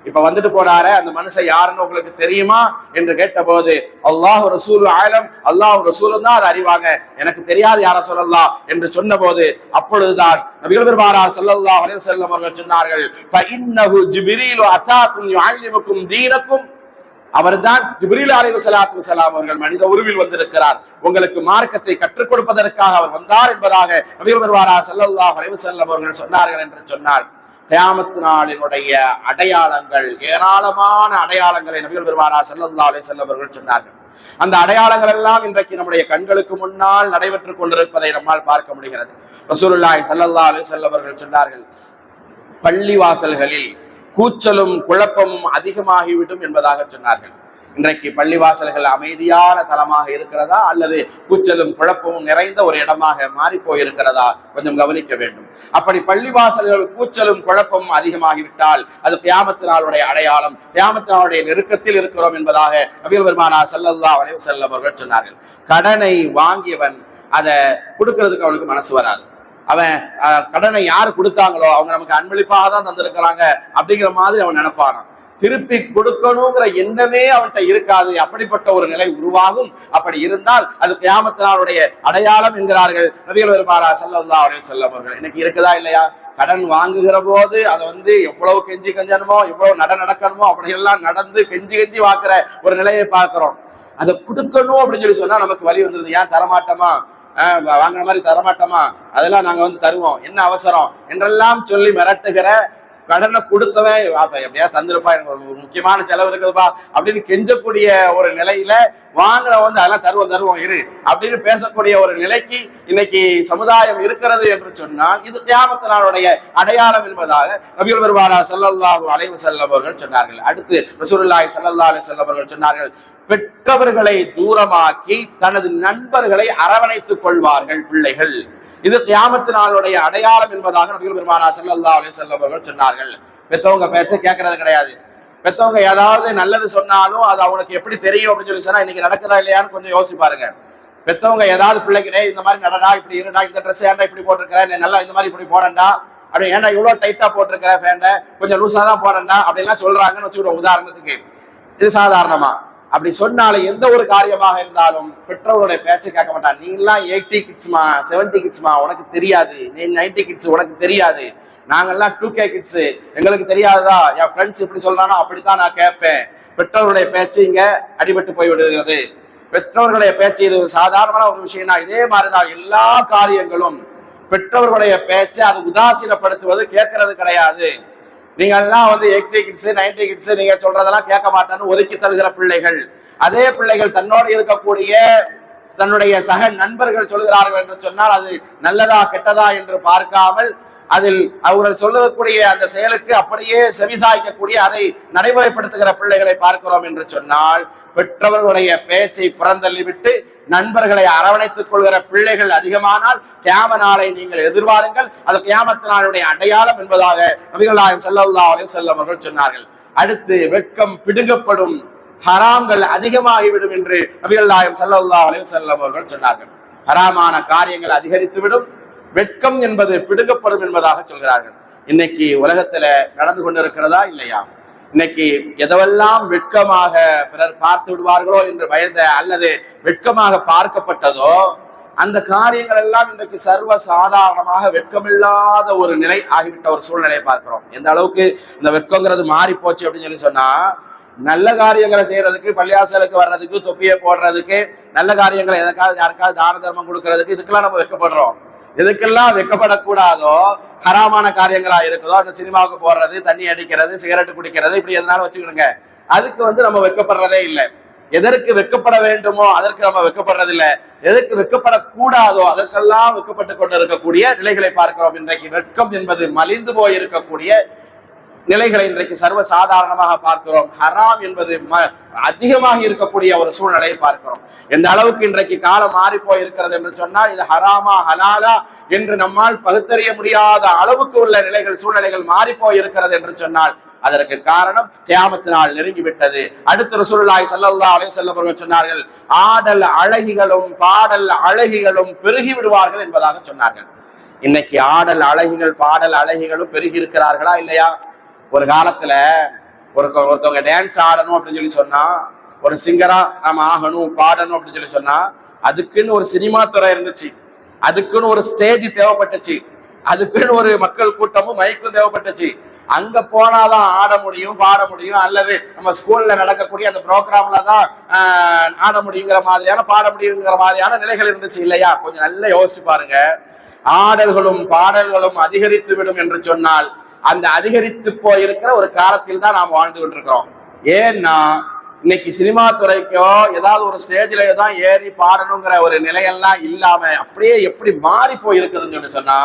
இப்ப வந்துட்டு போறாரு அந்த மனுஷன் யாருன்னு உங்களுக்கு தெரியுமா என்று கேட்டபோது, அல்லாஹ் ரசூலு ஆலம், அல்லாஹ் ரசூலும் தான் அதை அறிவாங்க, எனக்கு தெரியாது யார சொல்லலாம் என்று சொன்ன போது அப்பொழுதுதான் நபிகள் பெருமானார் ஸல்லல்லாஹு அலைஹி வஸல்லம் அவர்கள் சொன்னார்கள், ஃபஇன்னஹு ஜிப்ரீல் அதாக்கும் யுஅல்லிமுக்கும் தீனக்கும், அவர்தான் ஜிப்ரீல் அலைஹிஸ்ஸலாத்து வஸலாம் அவர்கள் மனித உருவில் வந்திருக்கிறார், உங்களுக்கு மார்க்கத்தை கற்றுக் கொடுப்பதற்காக அவர் வந்தார் என்பதாக நபிகள் பெருமானார் ஸல்லல்லாஹு அலைஹி வஸல்லம் அவர்கள் சொன்னார்கள் என்று சொன்னார். கியாமத் நாளினுடைய அடையாளங்கள், ஏராளமான அடையாளங்களை நபிகள் பெருமானார் ஸல்லல்லாஹு அலைஹி வஸல்லம் அவர்கள் சொன்னார்கள். அந்த அடையாளங்கள் எல்லாம் இன்றைக்கு நம்முடைய கண்களுக்கு முன்னால் நடைபெற்றுக் கொண்டிருப்பதை நம்மால் பார்க்க முடிகிறது. ரசூலுல்லாஹி ஸல்லல்லாஹு அலைஹி வஸல்லம் அவர்கள் சொன்னார்கள், பள்ளிவாசல்களில் கூச்சலும் குழப்பமும் அதிகமாகிவிடும் என்பதாக சொன்னார்கள். இன்றைக்கு பள்ளிவாசல்கள் அமைதியான தலமாக இருக்கிறதா அல்லது கூச்சலும் குழப்பமும் நிறைந்த ஒரு இடமாக மாறி போயிருக்கிறதா கொஞ்சம் கவனிக்க வேண்டும். அப்படி பள்ளிவாசல்கள் கூச்சலும் குழப்பமும் அதிகமாகிவிட்டால் அது கியாமத் நாளுடைய அடையாளம், கியாமத் நாளுடைய நெருக்கத்தில் இருக்கிறோம் என்பதாக நபிகள் பெருமானார் ஸல்லல்லாஹு அலைஹி வஸல்லம் அவர்கள் சொன்னார்கள். கடனை வாங்கியவன் அதை கொடுக்கிறதுக்கு அவனுக்கு மனசு வராது. அவன் கடனை யாரு கொடுத்தாங்களோ அவங்க நமக்கு அன்பளிப்பாக தான் தந்திருக்கிறாங்க அப்படிங்கிற மாதிரி அவன் நினைப்பானான். திருப்பி கொடுக்கணுங்கிற எண்ணமே அவன்கிட்ட இருக்காது. அப்படிப்பட்ட ஒரு நிலை உருவாகும். அப்படி இருந்தால் அது கியாமத் நாளுடைய அடையாளம் என்கிறார்கள் நபிகள் பெருமானார் ஸல்லல்லாஹு அலைஹி வஸல்லம் அவர்கள். இன்னைக்கு இருக்குதா இல்லையா? கடன் வாங்குகிற போது அதை எவ்வளவு கெஞ்சி கஞ்சணுமோ, எவ்வளவு நடக்கணுமோ அப்படியெல்லாம் நடந்து கெஞ்சி கெஞ்சி வாக்குற ஒரு நிலையை பார்க்கிறோம். அதை கொடுக்கணும் அப்படின்னு சொல்லி சொன்னா நமக்கு வலி வந்துருது. ஏன் தரமாட்டோமா, வாங்கின மாதிரி தரமாட்டோமா, அதெல்லாம் நாங்க தருவோம், என்ன அவசரம் என்றெல்லாம் சொல்லி மிரட்டுகிற, கடனை கொடுத்தவன் எப்படியா தந்துருப்பா, எனக்கு ஒரு முக்கியமான செலவு இருக்குதுப்பா அப்படின்னு கெஞ்சக்கூடிய ஒரு நிலையில வாங்குறவன் அதெல்லாம் தருவோம் இரு அப்படின்னு பேசக்கூடிய ஒரு நிலைக்கு இன்னைக்கு சமுதாயம் இருக்கிறது என்று சொன்னால் இது கியாமத் நாளுடைய அடையாளம் என்பதாக நபிகள் பெருமானார் ஸல்லல்லாஹு அலைஹி வஸல்லம் அவர்கள் சொன்னார்கள். அடுத்து ரசூலுல்லாஹி ஸல்லல்லாஹு அலைஹி வஸல்லம் அவர்கள் சொன்னார்கள், பெற்றவர்களை தூரமாக்கி தனது நண்பர்களை அரவணைத்துக் கொள்வார்கள் பிள்ளைகள். இது கியாமத் நாளுடைய அடையாளம் என்பதாக நபிகள் பெருமானார் ஸல்லல்லாஹு அலைஹி வஸல்லம் அவர்கள் சொன்னார்கள். பெத்தவங்க பேச்ச கேட்கறது கிடையாது. பெத்தவங்க ஏதாவது நல்லது சொன்னாலும் அது அவனுக்கு எப்படி தெரியும் அப்படின்னு சொல்லி சொன்னா இன்னைக்கு நடக்குதா இல்லையான்னு கொஞ்சம் யோசிச்சு பாருங்க. பெத்தவங்க ஏதாவது பிள்ளைகிட்டே இந்த மாதிரி நடடா, இப்படி இருடா, இந்த ட்ரெஸ் ஏன்டா இப்படி போட்டிருக்கிறேன், நல்லா இந்த மாதிரி இப்படி போடண்டா, அப்படி ஏன்டா இவ்வளவு டைட்டா போட்டிருக்கிற ஃபேண்ட கொஞ்சம் லூசா தான் போடண்டா அப்படின்லாம் சொல்றாங்கன்னு வச்சுக்கிட்டோம் உதாரணத்துக்கு. இது சாதாரணமா அப்படி சொன்னாலும் எந்த ஒரு காரியமாக இருந்தாலும் பெற்றோருடைய பேச்சை கேட்க மாட்டான். நீ எல்லாம் 80 கிட்ஸ்மா 70 கிட்ஸ்மா உனக்கு தெரியாது, நீ 90 கிட்ஸ் உனக்கு தெரியாது, நாங்கெல்லாம் 2K கிட்ஸ் எங்களுக்கு தெரியாததா, என் ஃப்ரெண்ட்ஸ் இப்படி சொல்றானோ அப்படித்தான் நான் கேட்பேன். பெற்றோருடைய பேச்சு இங்க அடிபட்டு போய் விடுகிறது. பெற்றோர்களுடைய பேச்சு இது சாதாரணமான ஒரு விஷயம் தான். இதே மாதிரிதான் எல்லா காரியங்களும் பெற்றோர்களுடைய பேச்சை அது உதாசீனப்படுத்துவது, கேட்கறது கிடையாது. நீங்க எல்லாம் 80 கிட்ஸ் 90 கிட்ஸ் நீங்க சொல்றதெல்லாம் கேட்க மாட்டேன்னு ஒதுக்கி தருகிற பிள்ளைகள், அதே பிள்ளைகள் தன்னோடு இருக்கக்கூடிய தன்னுடைய சக நண்பர்கள் சொல்கிறார்கள் என்று சொன்னால் அது நல்லதா கெட்டதா என்று பார்க்காமல் அதில் அவர்கள் சொல்லக்கூடிய அந்த செயலுக்கு அப்படியே செவிசாய்க்கக்கூடிய அதை நடைமுறைப்படுத்துகிற பிள்ளைகளை பார்க்கிறோம் என்று சொன்னால் பெற்றவர்களுடைய பேச்சை புறந்தள்ளிவிட்டு நண்பர்களை அரவணைத்துக் கொள்கிற பிள்ளைகள் அதிகமானால் கியாமத் நாளை நீங்கள் எதிர்பாருங்கள். அது கியாமத் நாளுடைய அடையாளம் என்பதாக நபிகள் நாயகம் ஸல்லல்லாஹு அலைஹி வஸல்லம் அவர்கள் சொன்னார்கள். அடுத்து வெட்கம் பிடுங்கப்படும், ஹராம்கள் அதிகமாகிவிடும் என்று நபிகள் நாயகம் ஸல்லல்லாஹு அலைஹி வஸல்லம் அவர்கள் சொன்னார்கள். ஹராமான காரியங்கள் அதிகரித்துவிடும், வெட்கம் என்பது பிடுங்கப்படும் என்பதாக சொல்கிறார்கள். இன்னைக்கு உலகத்துல நடந்து கொண்டிருக்கிறதா இல்லையா? இன்னைக்கு எதெல்லாம் வெட்கமாக பிறர் பார்த்து விடுவார்களோ என்று பயந்த அல்லது வெட்கமாக பார்க்கப்பட்டதோ அந்த காரியங்கள் எல்லாம் இன்றைக்கு சர்வ சாதாரணமாக வெட்கமில்லாத ஒரு நிலை ஆகிவிட்ட ஒரு சூழ்நிலையை பார்க்கிறோம். எந்த அளவுக்கு இந்த வெட்கங்கிறது மாறி போச்சு அப்படின்னு சொன்னா, நல்ல காரியங்களை செய்யறதுக்கு, பள்ளியாசலுக்கு வர்றதுக்கு, தொப்பியை போடுறதுக்கு, நல்ல காரியங்களை எதுக்காவது யாருக்காவது தான தர்மம் கொடுக்கறதுக்கு, இதுக்கெல்லாம் நம்ம வெட்கப்படுறோம். எதுக்கெல்லாம் வெட்கப்படக்கூடாதோ, ஹராமான காரியங்களா இருக்குதோ, அந்த சினிமாவுக்கு போடுறது, தண்ணி அடிக்கிறது, சிகரெட் குடிக்கிறது, இப்படி எதனாலும் வச்சுக்கிடுங்க, அதுக்கு நம்ம வெட்கப்படுறதே இல்லை. எதற்கு வெட்கப்பட வேண்டுமோ அதற்கு நம்ம வெட்கப்படுறது இல்லை. எதற்கு வெட்கப்படக்கூடாதோ அதற்கெல்லாம் வெட்கப்பட்டு கொண்டு இருக்கக்கூடிய நிலைகளை பார்க்கிறோம். இன்றைக்கு வெட்கம் என்பது மலிந்து போய் இருக்கக்கூடிய நிலைகளை இன்றைக்கு சர்வ சாதாரணமாக பார்க்கிறோம். ஹராம் என்பது அதிகமாக இருக்கக்கூடிய ஒரு சூழ்நிலையை பார்க்கிறோம். எந்த அளவுக்கு இன்றைக்கு காலம் மாறி போய் இருக்கிறது என்று சொன்னால், இது ஹராமா ஹலாலா என்று நம்மால் பகுத்தறிய முடியாத அளவுக்கு உள்ள நிலைகள், சூழ்நிலைகள் மாறி போய் இருக்கிறது என்று சொன்னால் அதற்கு காரணம் கியாமத் நாள் நெருங்கிவிட்டது. அடுத்து ரசூலுல்லாஹி ஸல்லல்லாஹு அலைஹி வஸல்லம் அவர்கள் சொன்னார்கள், ஆடல் அழகிகளும் பாடல் அழகிகளும் பெருகி விடுவார்கள் என்பதாக சொன்னார்கள். இன்னைக்கு ஆடல் அழகிகள் பாடல் அழகிகளும் பெருகி இருக்கிறார்களா இல்லையா? ஒரு காலத்துல ஒருத்தவங்க டான்ஸ் ஆடணும் அப்படின்னு சொல்லி சொன்னா, ஒரு சிங்கரா நாம ஆகணும் பாடணும் அப்படின்னு சொல்லி சொன்னா, அதுக்குன்னு ஒரு சினிமா துறை இருந்துச்சு, அதுக்குன்னு ஒரு ஸ்டேஜ் தேவைப்பட்டுச்சு, அதுக்குன்னு ஒரு மக்கள் கூட்டமும் மைக்கும் தேவைப்பட்டுச்சு. அங்க போனாதான் ஆட முடியும் பாட முடியும், அல்லது நம்ம ஸ்கூல்ல நடக்கக்கூடிய அந்த ப்ரோக்ராம்ல தான் ஆட முடியுங்கிற மாதிரியான பாட முடியுங்கிற மாதிரியான நிலைகள் இருந்துச்சு இல்லையா? கொஞ்சம் நல்லா யோசிச்சு பாருங்க. ஆடல்களும் பாடல்களும் அதிகரித்து விடும் என்று சொன்னால் அந்த அதிகரித்து போயிருக்கிற ஒரு காலத்தில் தான் நாம் வாழ்ந்து கொண்டிருக்கிறோம். ஏன்னா இன்னைக்கு சினிமா துறைக்கோ ஏதாவது ஒரு ஸ்டேஜ்ல தான் ஏறி பாடணுங்கிற ஒரு நிலையெல்லாம் இல்லாம அப்படியே எப்படி மாறி போயிருக்குதுன்னு சொல்லி சொன்னா,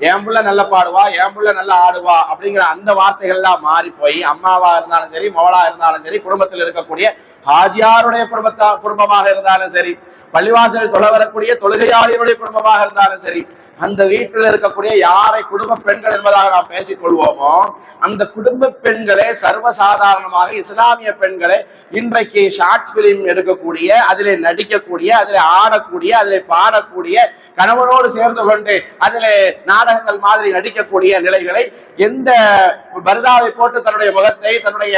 என் பிள்ளை நல்லா பாடுவா, என் பிள்ளை நல்லா ஆடுவா அப்படிங்கிற அந்த வார்த்தைகள்லாம் மாறி போய், அம்மாவா இருந்தாலும் சரி, மவளா இருந்தாலும் சரி, குடும்பத்தில் இருக்கக்கூடிய ஹாஜியாருடைய குடும்பமாக இருந்தாலும் சரி, பள்ளிவாசல் தொலை வரக்கூடிய தொழுகையாளியுடைய குடும்பமாக இருந்தாலும் சரி, அந்த வீட்டில் இருக்கக்கூடிய யாரை குடும்ப பெண்கள் என்பதாக நாம் பேசிக் கொள்வோமோ அந்த குடும்ப பெண்களே சர்வசாதாரணமாக இஸ்லாமிய பெண்களே இன்றைக்கு ஷார்ட்ஸ் பிலிம் எடுக்கக்கூடிய, அதிலே நடிக்கக்கூடிய, அதிலே ஆடக்கூடிய, அதிலே பாடக்கூடிய, கணவனோடு சேர்ந்து கொண்டு அதிலே நாடகங்கள் மாதிரி நடிக்கக்கூடிய நிலைகளை, எந்த பர்தாவை போட்டு தன்னுடைய முகத்தை, தன்னுடைய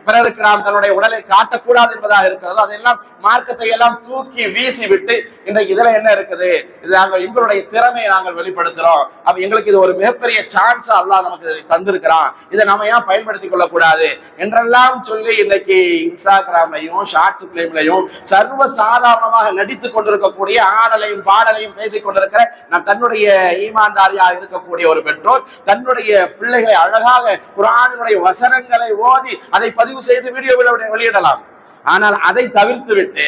பிறருக்கு நாம் தன்னுடைய உடலை காட்டக்கூடாது என்பதாக இருக்கிறதோ அதெல்லாம் மார்க்கத்தை எல்லாம் தூக்கி வீசி விட்டு இன்றைக்கு இதுல என்ன இருக்குது, இது நாங்கள் எங்களுடைய திறமையை நாங்கள் வெளிப்படுத்துறோம், அப்ப எங்களுக்கு இது ஒரு மிகப்பெரிய சான்ஸ் அல்லாஹ் நமக்கு தந்திருக்கிறான், இதை நாம ஏன் பயன்படுத்திக் கொள்ளக்கூடாது என்றெல்லாம் சொல்லி இன்னைக்கு இன்ஸ்டாகிராம்லையும் ஷார்ட்ஸ் பிலிம்லையும் சர்வ சாதாரணமாக நடித்துக் கொண்டிருக்கக்கூடிய, ஆடலையும் பாடலையும் பேசிக் கொண்டிருக்கிற நாம் தன்னுடைய ஈமான்தாரியாக இருக்கக்கூடிய ஒரு பெற்றோர் தன்னுடைய பிள்ளைகளை அழகாக குர்ஆனுடைய வசனங்களை ஓதி அதை பதிவு செய்து வீடியோவில் வெளியிடலாம். ஆனால் அதை தவிர்த்து விட்டு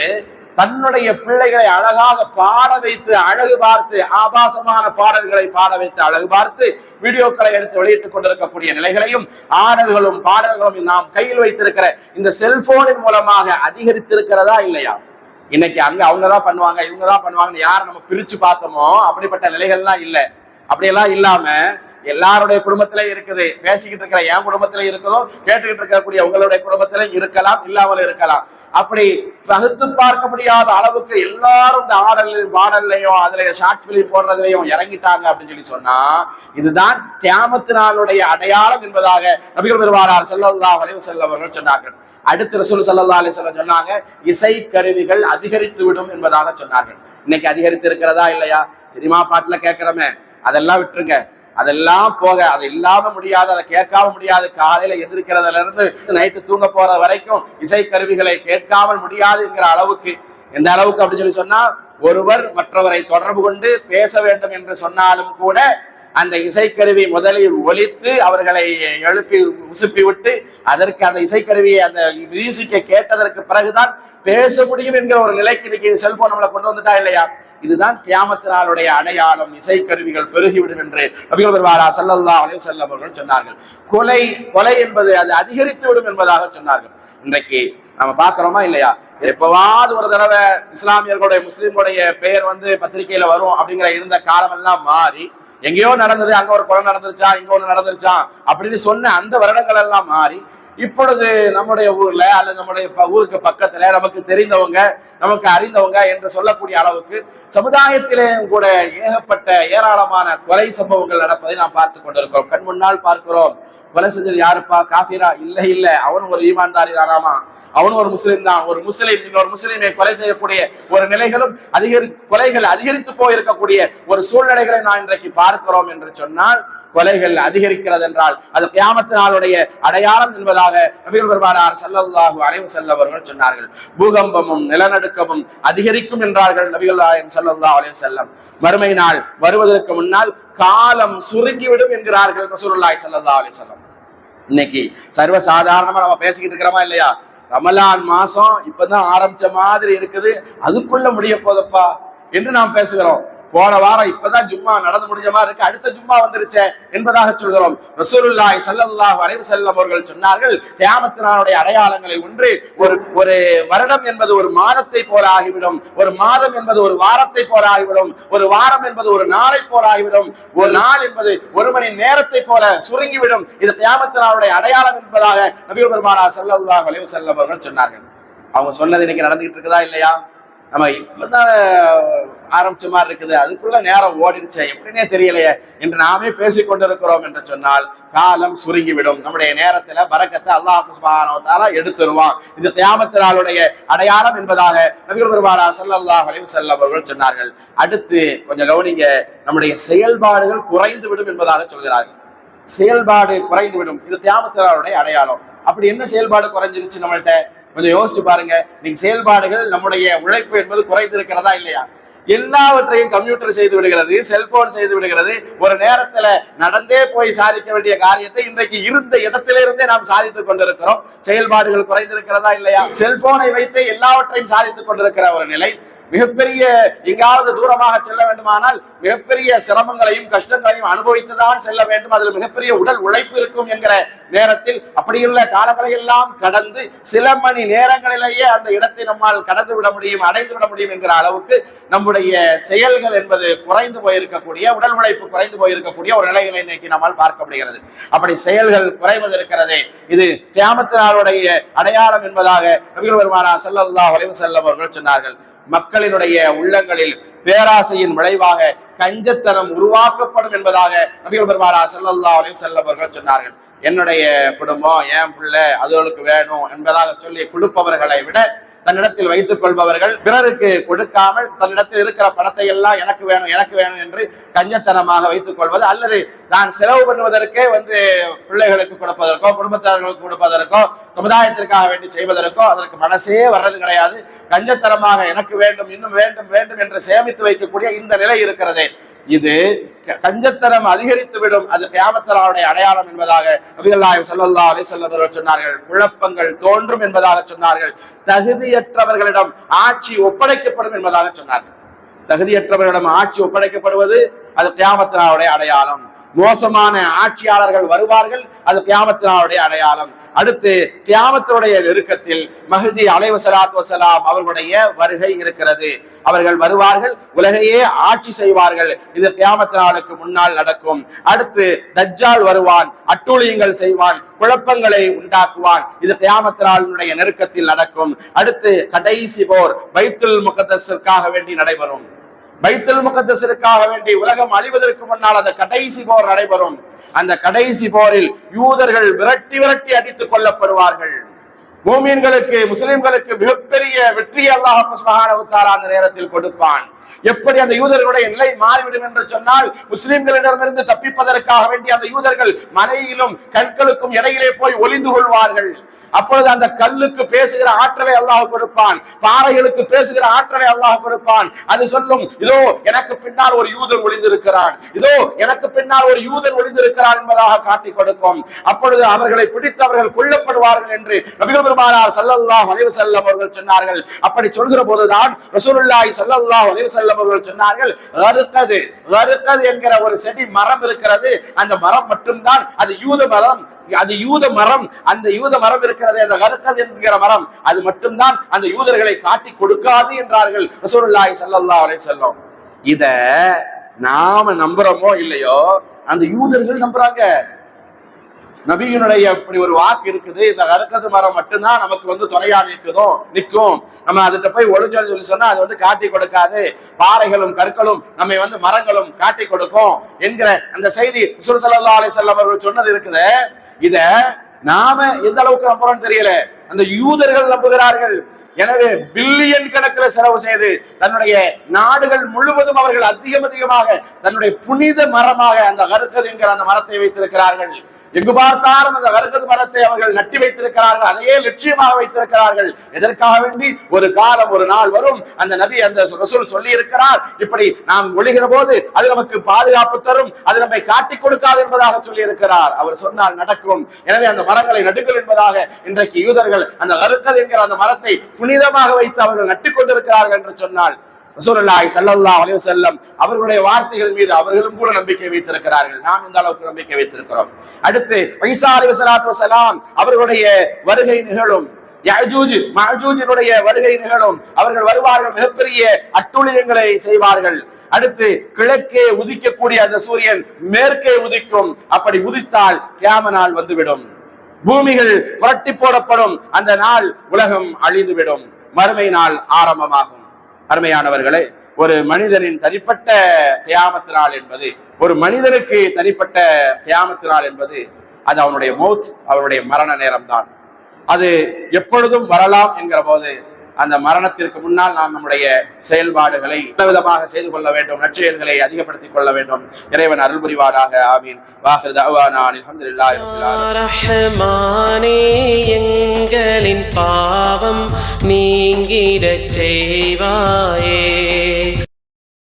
தன்னுடைய பிள்ளைகளை அழகாக பாட வைத்து அழகு பார்த்து, ஆபாசமான பாடல்களை பாட வைத்து அழகு பார்த்து வீடியோக்களை எடுத்து வெளியிட்டுக் கொண்டிருக்கக்கூடிய நிலைகளையும், ஆடல்களும் பாடல்களும் நாம் கையில் வைத்திருக்கிற இந்த செல்போனின் மூலமாக அதிகரித்திருக்கிறதா இல்லையா? இன்னைக்கு அங்க அவங்கதான் பண்ணுவாங்க, இவங்கதான் பண்ணுவாங்கன்னு யாரை நம்ம பிரிச்சு பார்த்தோமோ அப்படிப்பட்ட நிலைகள்லாம் இல்லை. அப்படியெல்லாம் இல்லாம எல்லாருடைய குடும்பத்திலே இருக்குது, பேசிக்கிட்டு இருக்கிற என் குடும்பத்திலே இருக்குதோ, கேட்டுக்கிட்டு இருக்கக்கூடிய உங்களுடைய குடும்பத்திலே இருக்கலாம், இல்லாமல் இருக்கலாம். அப்படி பகுத்து பார்க்க முடியாத அளவுக்கு எல்லாரும் இந்த ஆடலையும் பாடல்லையும் அதுல ஷார்ட் பிலிம் போடுறதுலையும் இறங்கிட்டாங்க அப்படின்னு சொல்லி சொன்னா, இதுதான் கியாமத் நாளுடைய அடையாளம் என்பதாக நபிகள் பெருமானார் ஸல்லல்லாஹு அலைஹி வஸல்லம் அவர்கள் சொன்னார்கள். அடுத்து ரசூல் ஸல்லல்லாஹு அலைஹி வஸல்லம் சொன்னாங்க, இசை கருவிகள் அதிகரித்து விடும் என்பதாக சொன்னார்கள். இன்னைக்கு அதிகரித்து இருக்கிறதா இல்லையா? சினிமா பாட்டுல கேட்கிறோமே, அதெல்லாம் விட்டுருங்க, அதெல்லாம் போக, அது இல்லாம முடியாது, அதை கேட்காம முடியாது. காலையில எதிர்க்கிறதுல இருந்து நைட்டு தூங்க போற வரைக்கும் இசை கருவிகளை கேட்காமல் முடியாது என்கிற அளவுக்கு. எந்த அளவுக்கு அப்படின்னு சொல்லி சொன்னா, ஒருவர் மற்றவரை தொடர்பு கொண்டு பேச வேண்டும் என்று சொன்னாலும் கூட அந்த இசைக்கருவி முதலில் ஒலித்து அவர்களை எழுப்பி உசுப்பி விட்டு அதற்கு அந்த இசைக்கருவியை அந்த மியூசிக்கை கேட்டதற்கு பிறகுதான் பேச முடியும் என்கிற ஒரு நிலைக்கு இன்னைக்கு செல்போன் நம்மளை கொண்டு வந்துட்டா இல்லையா? இதுதான் கியாமத் நாளுடைய அடையாளம். இசைக்கருவிகள் பெருகிவிடும் என்று நபிகள் பெருமானார் ஸல்லல்லாஹு அலைஹி வஸல்லம் அவர்கள் சொன்னார்கள். கொலை என்பது அது அதிகரித்து விடும் என்பதாக சொன்னார்கள். இன்றைக்கு நம்ம பாக்குறோமா இல்லையா? எப்பவாவது ஒரு தடவை இஸ்லாமியர்களுடைய முஸ்லிம்களுடைய பெயர் பத்திரிகையில வரும் அப்படிங்கிற இருந்த காலம் எல்லாம் மாறி, எங்கேயோ நடந்தது, அங்க ஒரு கொலை நடந்துருச்சா, இங்க ஒண்ணு நடந்துருச்சா அப்படின்னு சொன்ன அந்த வருடங்கள் எல்லாம் மாறி இப்பொழுது நம்முடைய ஊர்ல அல்லது நம்முடைய ஊருக்கு பக்கத்துல நமக்கு தெரிந்தவங்க, நமக்கு அறிந்தவங்க என்று சொல்லக்கூடிய அளவுக்கு சமுதாயத்திலே கூட ஏகப்பட்ட ஏராளமான கொலை சம்பவங்கள் நடப்பதை நாம் பார்த்து கொண்டிருக்கிறோம். கண் முன்னால் பார்க்கிறோம். கொலை செஞ்சது யாருப்பா? காஃபிரா? இல்ல அவனும் ஒரு ஈமான்தாரி தானாமா. அவனும் ஒரு முஸ்லீம் தான். ஒரு முஸ்லீம் இன்னொரு முஸ்லீமை கொலை செய்யக்கூடிய ஒரு நிலைகளும் கொலைகள் அதிகரித்து போயிருக்கக்கூடிய ஒரு சூழ்நிலைகளை நான் இன்றைக்கு பார்க்கிறோம் என்று சொன்னால், கொலைகள் அதிகரிக்கிறது என்றால் அது கியாமத் நாளுடைய அடையாளம் என்பதாக நபிகள் பெருமானார் ஸல்லல்லாஹு அலைஹி வஸல்லம் அவர்கள் சொன்னார்கள். பூகம்பமும் நிலநடுக்கமும் அதிகரிக்கும் என்றார்கள் நபிகள் நாயகம் ஸல்லல்லாஹு அலைஹி வஸல்லம். மறுமை நாள் வருவதற்கு முன்னால் காலம் சுருங்கிவிடும் என்கிறார்கள் ரசூலுல்லாஹி ஸல்லல்லாஹு அலைஹி வஸல்லம். இன்னைக்கு சர்வசாதாரணமா நம்ம பேசிக்கிட்டு இருக்கிறோமா இல்லையா? ரமலான் மாசம் இப்பதான் ஆரம்பிச்ச மாதிரி இருக்குது, அதுக்குள்ள முடிய போதப்பா என்று நாம் பேசுகிறோம். போன வாரம் இப்பதான் ஜும்மா நடந்து முடிஞ்ச மாதிரி இருக்கு, அடுத்த ஜும்மா வந்துருச்சே என்பதாக சொல்கிறோம். ரசூலுல்லாஹி ஸல்லல்லாஹு அலைஹி வஸல்லம் அவர்கள் சொன்னார்கள், கியாமத் நாளுடைய அடையாளங்களில் ஒன்று ஒரு வருடம் என்பது ஒரு மாதத்தை போல ஆகிவிடும், ஒரு மாதம் என்பது ஒரு வாரத்தை போல ஆகிவிடும், ஒரு வாரம் என்பது ஒரு நாளை போல ஆகிவிடும், ஒரு நாள் என்பது ஒரு மணி நேரத்தை போல சுருங்கிவிடும். இது கியாமத் நாளுடைய அடையாளம் என்பதாக நபிகள் பெருமானார் ஸல்லல்லாஹு அலைஹி வஸல்லம் அவர்கள் சொன்னார்கள். அவங்க சொன்னது இன்னைக்கு நடந்துகிட்டு இருக்குதா இல்லையா? நம்ம இப்பதான் ஆரம்பிச்ச மாதிரி இருக்குது, அதுக்குள்ள நேரம் ஓடிடுச்சே எப்படின்னே தெரியலையே என்று நாமே பேசிக் கொண்டிருக்கிறோம் என்று சொன்னால் காலம் சுருங்கிவிடும். நம்முடைய நேரத்துல பரக்கத்தை அல்லாஹ் சுப்ஹானஹு வ தஆலா எடுத்துருவான். இது கியாமத் நாளுடைய அடையாளம் என்பதாக நபிகள் பெருமானார் ஸல்லல்லாஹு அலைஹி வஸல்லம் அவர்கள் சொன்னார்கள். அடுத்து கொஞ்சம் கவனிங்க, நம்முடைய செயல்பாடுகள் குறைந்து விடும் என்பதாக சொல்கிறார்கள். செயல்பாடு குறைந்து விடும், இது கியாமத் நாளுடைய அடையாளம். அப்படி என்ன செயல்பாடு குறைஞ்சிருச்சு நம்மள்ட்ட? கொஞ்சம் யோசிச்சு பாருங்க. இன்னைக்கு செயல்பாடுகள், நம்முடைய உழைப்பு என்பது குறைந்து இருக்கிறதா இல்லையா? எல்லாவற்றையும் கம்ப்யூட்டர் செய்து விடுகிறது, செல்போன் செய்து விடுகிறது. ஒரு நேரத்துல நடந்தே போய் சாதிக்க வேண்டிய காரியத்தை இன்றைக்கு இருந்த இடத்திலிருந்தே நாம் சாதித்துக் கொண்டிருக்கிறோம். செயல்பாடுகள் குறைந்திருக்கிறதா இல்லையா? செல்போனை வைத்து எல்லாவற்றையும் சாதித்துக் கொண்டிருக்கிற ஒரு நிலை. மிகப்பெரிய எங்காவது தூரமாக செல்ல வேண்டுமானால் மிகப்பெரிய சிரமங்களையும் கஷ்டங்களையும் அனுபவித்துதான் செல்ல வேண்டும், அதில் மிகப்பெரிய உடல் உழைப்பு இருக்கும் என்கிற நேரத்தில் அப்படியுள்ள காலங்களை எல்லாம் கடந்து சில மணி நேரங்களிலேயே அந்த இடத்தை நம்மால் கடந்து விட முடியும், அடைந்து விட முடியும் என்கிற அளவுக்கு நம்முடைய செயல்கள் என்பது குறைந்து போயிருக்கக்கூடிய, உடல் உழைப்பு குறைந்து போயிருக்கக்கூடிய ஒரு நிலைகளை இன்னைக்கு நம்மால் பார்க்க முடிகிறது. அப்படி செயல்கள் குறைவது இருக்கிறதே, இது கியாமத் நாளுடைய அடையாளம் என்பதாக நபிகள் பெருமானார் ஸல்லல்லாஹு அலைஹி வஸல்லம் அவர்கள் சொன்னார்கள். மக்களினுடைய உள்ளங்களில் பேராசையின் விளைவாக கஞ்சத்தனம் உருவாக்கப்படும் என்பதாக நபிகள் பெருமானார் ஸல்லல்லாஹு அலைஹி வஸல்லம் அவர்கள் சொன்னார்கள். என்னுடைய குடும்பம், என் பிள்ளை, அதுகளுக்கு வேணும் என்பதாக சொல்லி கொடுப்பவர்களை விட தன்னிடத்தில் வைத்துக் கொள்பவர்கள், பிறருக்கு கொடுக்காமல் தன்னிடத்தில் இருக்கிற பணத்தை எல்லாம் எனக்கு வேணும் என்று கஞ்சத்தனமாக வைத்துக் கொள்வது, அல்லது நான் செலவு பண்ணுவதற்கே பிள்ளைகளுக்கு கொடுப்பதற்கோ குடும்பத்தார்களுக்கு கொடுப்பதற்கோ சமுதாயத்திற்காக வேண்டி செய்வதற்கோ அதற்கு மனசே வர்றது கிடையாது. கஞ்சத்தனமாக எனக்கு வேண்டும், இன்னும் வேண்டும் வேண்டும் என்று சேமித்து வைக்கக்கூடிய இந்த நிலை இருக்கிறதே, இது கஞ்சத்தனம் அதிகரித்துவிடும். அது கியாமத் நாளுடைய அடையாளம் என்பதாக நபிகள் நாயகம் ஸல்லல்லாஹு அலைஹி வஸல்லம் அவர்கள் சொன்னார்கள். குழப்பங்கள் தோன்றும் என்பதாக சொன்னார்கள். தகுதியற்றவர்களிடம் ஆட்சி ஒப்படைக்கப்படும் என்பதாக சொன்னார்கள். தகுதியற்றவர்களிடம் ஆட்சி ஒப்படைக்கப்படுவது அது கியாமத் நாளுடைய அடையாளம். மோசமான ஆட்சியாளர்கள் வருவார்கள், அது கியாமத் நாளுடைய அடையாளம். அடுத்து கியாமத்துடைய நெருக்கத்தில் மஹ்தி அலைஹிஸ்ஸலாத்து வஸலாம் அவர்களுடைய வருகை இருக்கிறது. அவர்கள் வருவார்கள், உலகையே ஆட்சி செய்வார்கள். இது கியாமத் நாளுக்கு முன்னால் நடக்கும். அடுத்து தஜ்ஜால் வருவான், அட்டூழியங்கள் செய்வான், குழப்பங்களை உண்டாக்குவான். இது கியாமத் நாளுடைய நெருக்கத்தில் நடக்கும். அடுத்து கடைசி போர் பைத்துல் முகத்தஸிற்காக வேண்டி நடைபெறும். பைத்துல் முகத்தஸிற்காக வேண்டி உலகம் அழிவதற்கு முன்னால் அந்த கடைசி போர் நடைபெறும். அந்த கடைசி போரில் யூதர்கள் விரட்டி அடித்துக் கொள்ளப்படுவார்கள். மூமின்களுக்கு, முஸ்லிம்களுக்கு மிகப்பெரிய வெற்றி அல்லாஹ் சுப்ஹானஹு வ தஆலா அந்த நேரத்தில் கொடுப்பான். எப்படி அந்த யூதர்களுடைய நிலை மாறிவிடும் என்று சொன்னால், முஸ்லிம்களிடமிருந்து தப்பிப்பதற்காக வேண்டிய அந்த யூதர்கள் மலையிலும் கற்களுக்கும் இடையிலே போய் ஒளிந்து கொள்வார்கள். அப்பொழுது அந்த கல்லுக்கு பேசுகிற ஆற்றலை அல்லாஹ் கொடுப்பான், பாறைகளுக்கு பேசுகிற ஆற்றலை அல்லாஹ் கொடுப்பான். அது சொல்லும், இதோ எனக்கு பின்னால் ஒரு யூதன் ஒளிந்திருக்கிறான், இதோ எனக்கு பின்னால் ஒரு யூதன் ஒளிந்திருக்கிறான் என்பதாக காட்டி கொடுக்கும். அப்பொழுது அவர்களை பிடித்து அவர்கள் கொல்லப்படுவார்கள் என்று நபிகள் பெருமானார் ஸல்லல்லாஹு அலைஹி வஸல்லம் அவர்கள் சொன்னார்கள். அப்படி சொல்கிற போதுதான் ரசூலுல்லாஹி ஸல்லல்லாஹு அலைஹி வஸல்லம் அவர்கள் சொன்னார்கள், கர்கது என்கிற ஒரு செடி மரம் இருக்கிறது, அந்த மரம் மட்டும்தான் அது யூத மரம், அது யூத மரம். அந்த யூத மரம் இருக்கிறது, அந்த கர்கத் என்கிற மரம், அது மட்டும்தான் அந்த யூதர்களை காட்டி கொடுக்காது என்றார்கள் ரசூலுல்லாஹி ஸல்லல்லாஹு அலைஹி வஸல்லம். இத நாம நம்புறோமோ இல்லையோ, அந்த யூதர்கள் நம்புறாங்க. நபியினுடைய இப்படி ஒரு வாக்கு இருக்குது, இந்த கர்கத் மரம் மட்டும்தான் நமக்கு துணையா நிற்கும், நம்ம அதுகிட்ட போய் ஒளிஞ்சு சொல்லி சொன்னா அது காட்டி கொடுக்காது, பாறைகளும் கற்களும் நம்மை மரங்களும் காட்டி கொடுக்கும் என்கிற அந்த செய்தி ரசூல் ஸல்லல்லாஹு அலைஹி வஸல்லம் அவர்கள் சொன்னது இருக்குது. இத நாம எந்த அளவுக்கு நம்புறோம்னு தெரியல. அந்த யூதர்கள் நம்புகிறார்கள். எனவே பில்லியன் கணக்கில் செலவு செய்து தன்னுடைய நாடுகள் முழுவதும் அவர்கள் அதிகமாக தன்னுடைய புனித மரமாக அந்த கர்கத் என்கிற அந்த மரத்தை வைத்திருக்கிறார்கள். எங்கு பார்த்தாலும் அந்த கர்கத் மரத்தை அவர்கள் நட்டி வைத்திருக்கிறார்கள். அதையே லட்சியமாக வைத்திருக்கிறார்கள். எதற்காக வேண்டி? ஒரு காலம், ஒரு நாள் வரும், அந்த நபி, அந்த ரசூல் சொல்லி இருக்கிறார், இப்படி நாம் ஒளிகிற போது அது நமக்கு பாதுகாப்பு தரும், அது நம்மை காட்டிக் கொடுக்காது என்பதாக சொல்லி இருக்கிறார். அவர் சொன்னால் நடக்கும். எனவே அந்த மரங்களை நடுங்கள் என்பதாக இன்றைக்கு யூதர்கள் அந்த கர்கத் என்கிற அந்த மரத்தை புனிதமாக வைத்து அவர்கள் நட்டுக் கொண்டிருக்கிறார்கள் என்று சொன்னால் ரசூலுல்லாஹி ஸல்லல்லாஹு அலைஹி வஸல்லம் அவர்களுடைய வார்த்தைகள் மீது அவர்களும் கூட நம்பிக்கை வைத்திருக்கிறார்கள். நாம் இந்த அளவுக்கு நம்பிக்கை வைத்திருக்கிறோம். அடுத்து ஈசா அலைஹிஸ்ஸலாத்து வஸலாம் அவர்களுடைய வருகை நிகழும். யஜூஜ் மஜூஜினுடைய வருகை நிகழும். அவர்கள் வருவார்கள், மிகப்பெரிய அட்டுழியங்களை செய்வார்கள். அடுத்து கிழக்கே உதிக்கக்கூடிய அந்த சூரியன் மேற்கே உதிக்கும். அப்படி உதித்தால் கியாம நாள் வந்துவிடும், பூமிகள் புரட்டி போடப்படும், அந்த நாள் உலகம் அழிந்துவிடும், மறுமை நாள் ஆரம்பமாகும். அருமையானவர்களே, ஒரு மனிதனின் தனிப்பட்ட கியாமத் நாள் என்பது, ஒரு மனிதனுக்கு தனிப்பட்ட கியாமத் நாள் என்பது அது அவனுடைய மௌத், அவருடைய மரண நேரம் தான். அது எப்பொழுதும் வரலாம் என்கிற போது அந்த மரணத்திற்கு முன்னால் நாம் நம்முடைய செயல்பாடுகளை விதமாக செய்து கொள்ள வேண்டும், நற்செயல்களை அதிகப்படுத்திக் கொள்ள வேண்டும். இறைவன் அருள் புரிவாராக. ஆமீன். வாஹிர் தஅவானா அல்ஹம்துலில்லாஹி ரப்பில் ஆலமீன். எங்களின் பாவம் நீங்கிடச் செய்வாயே.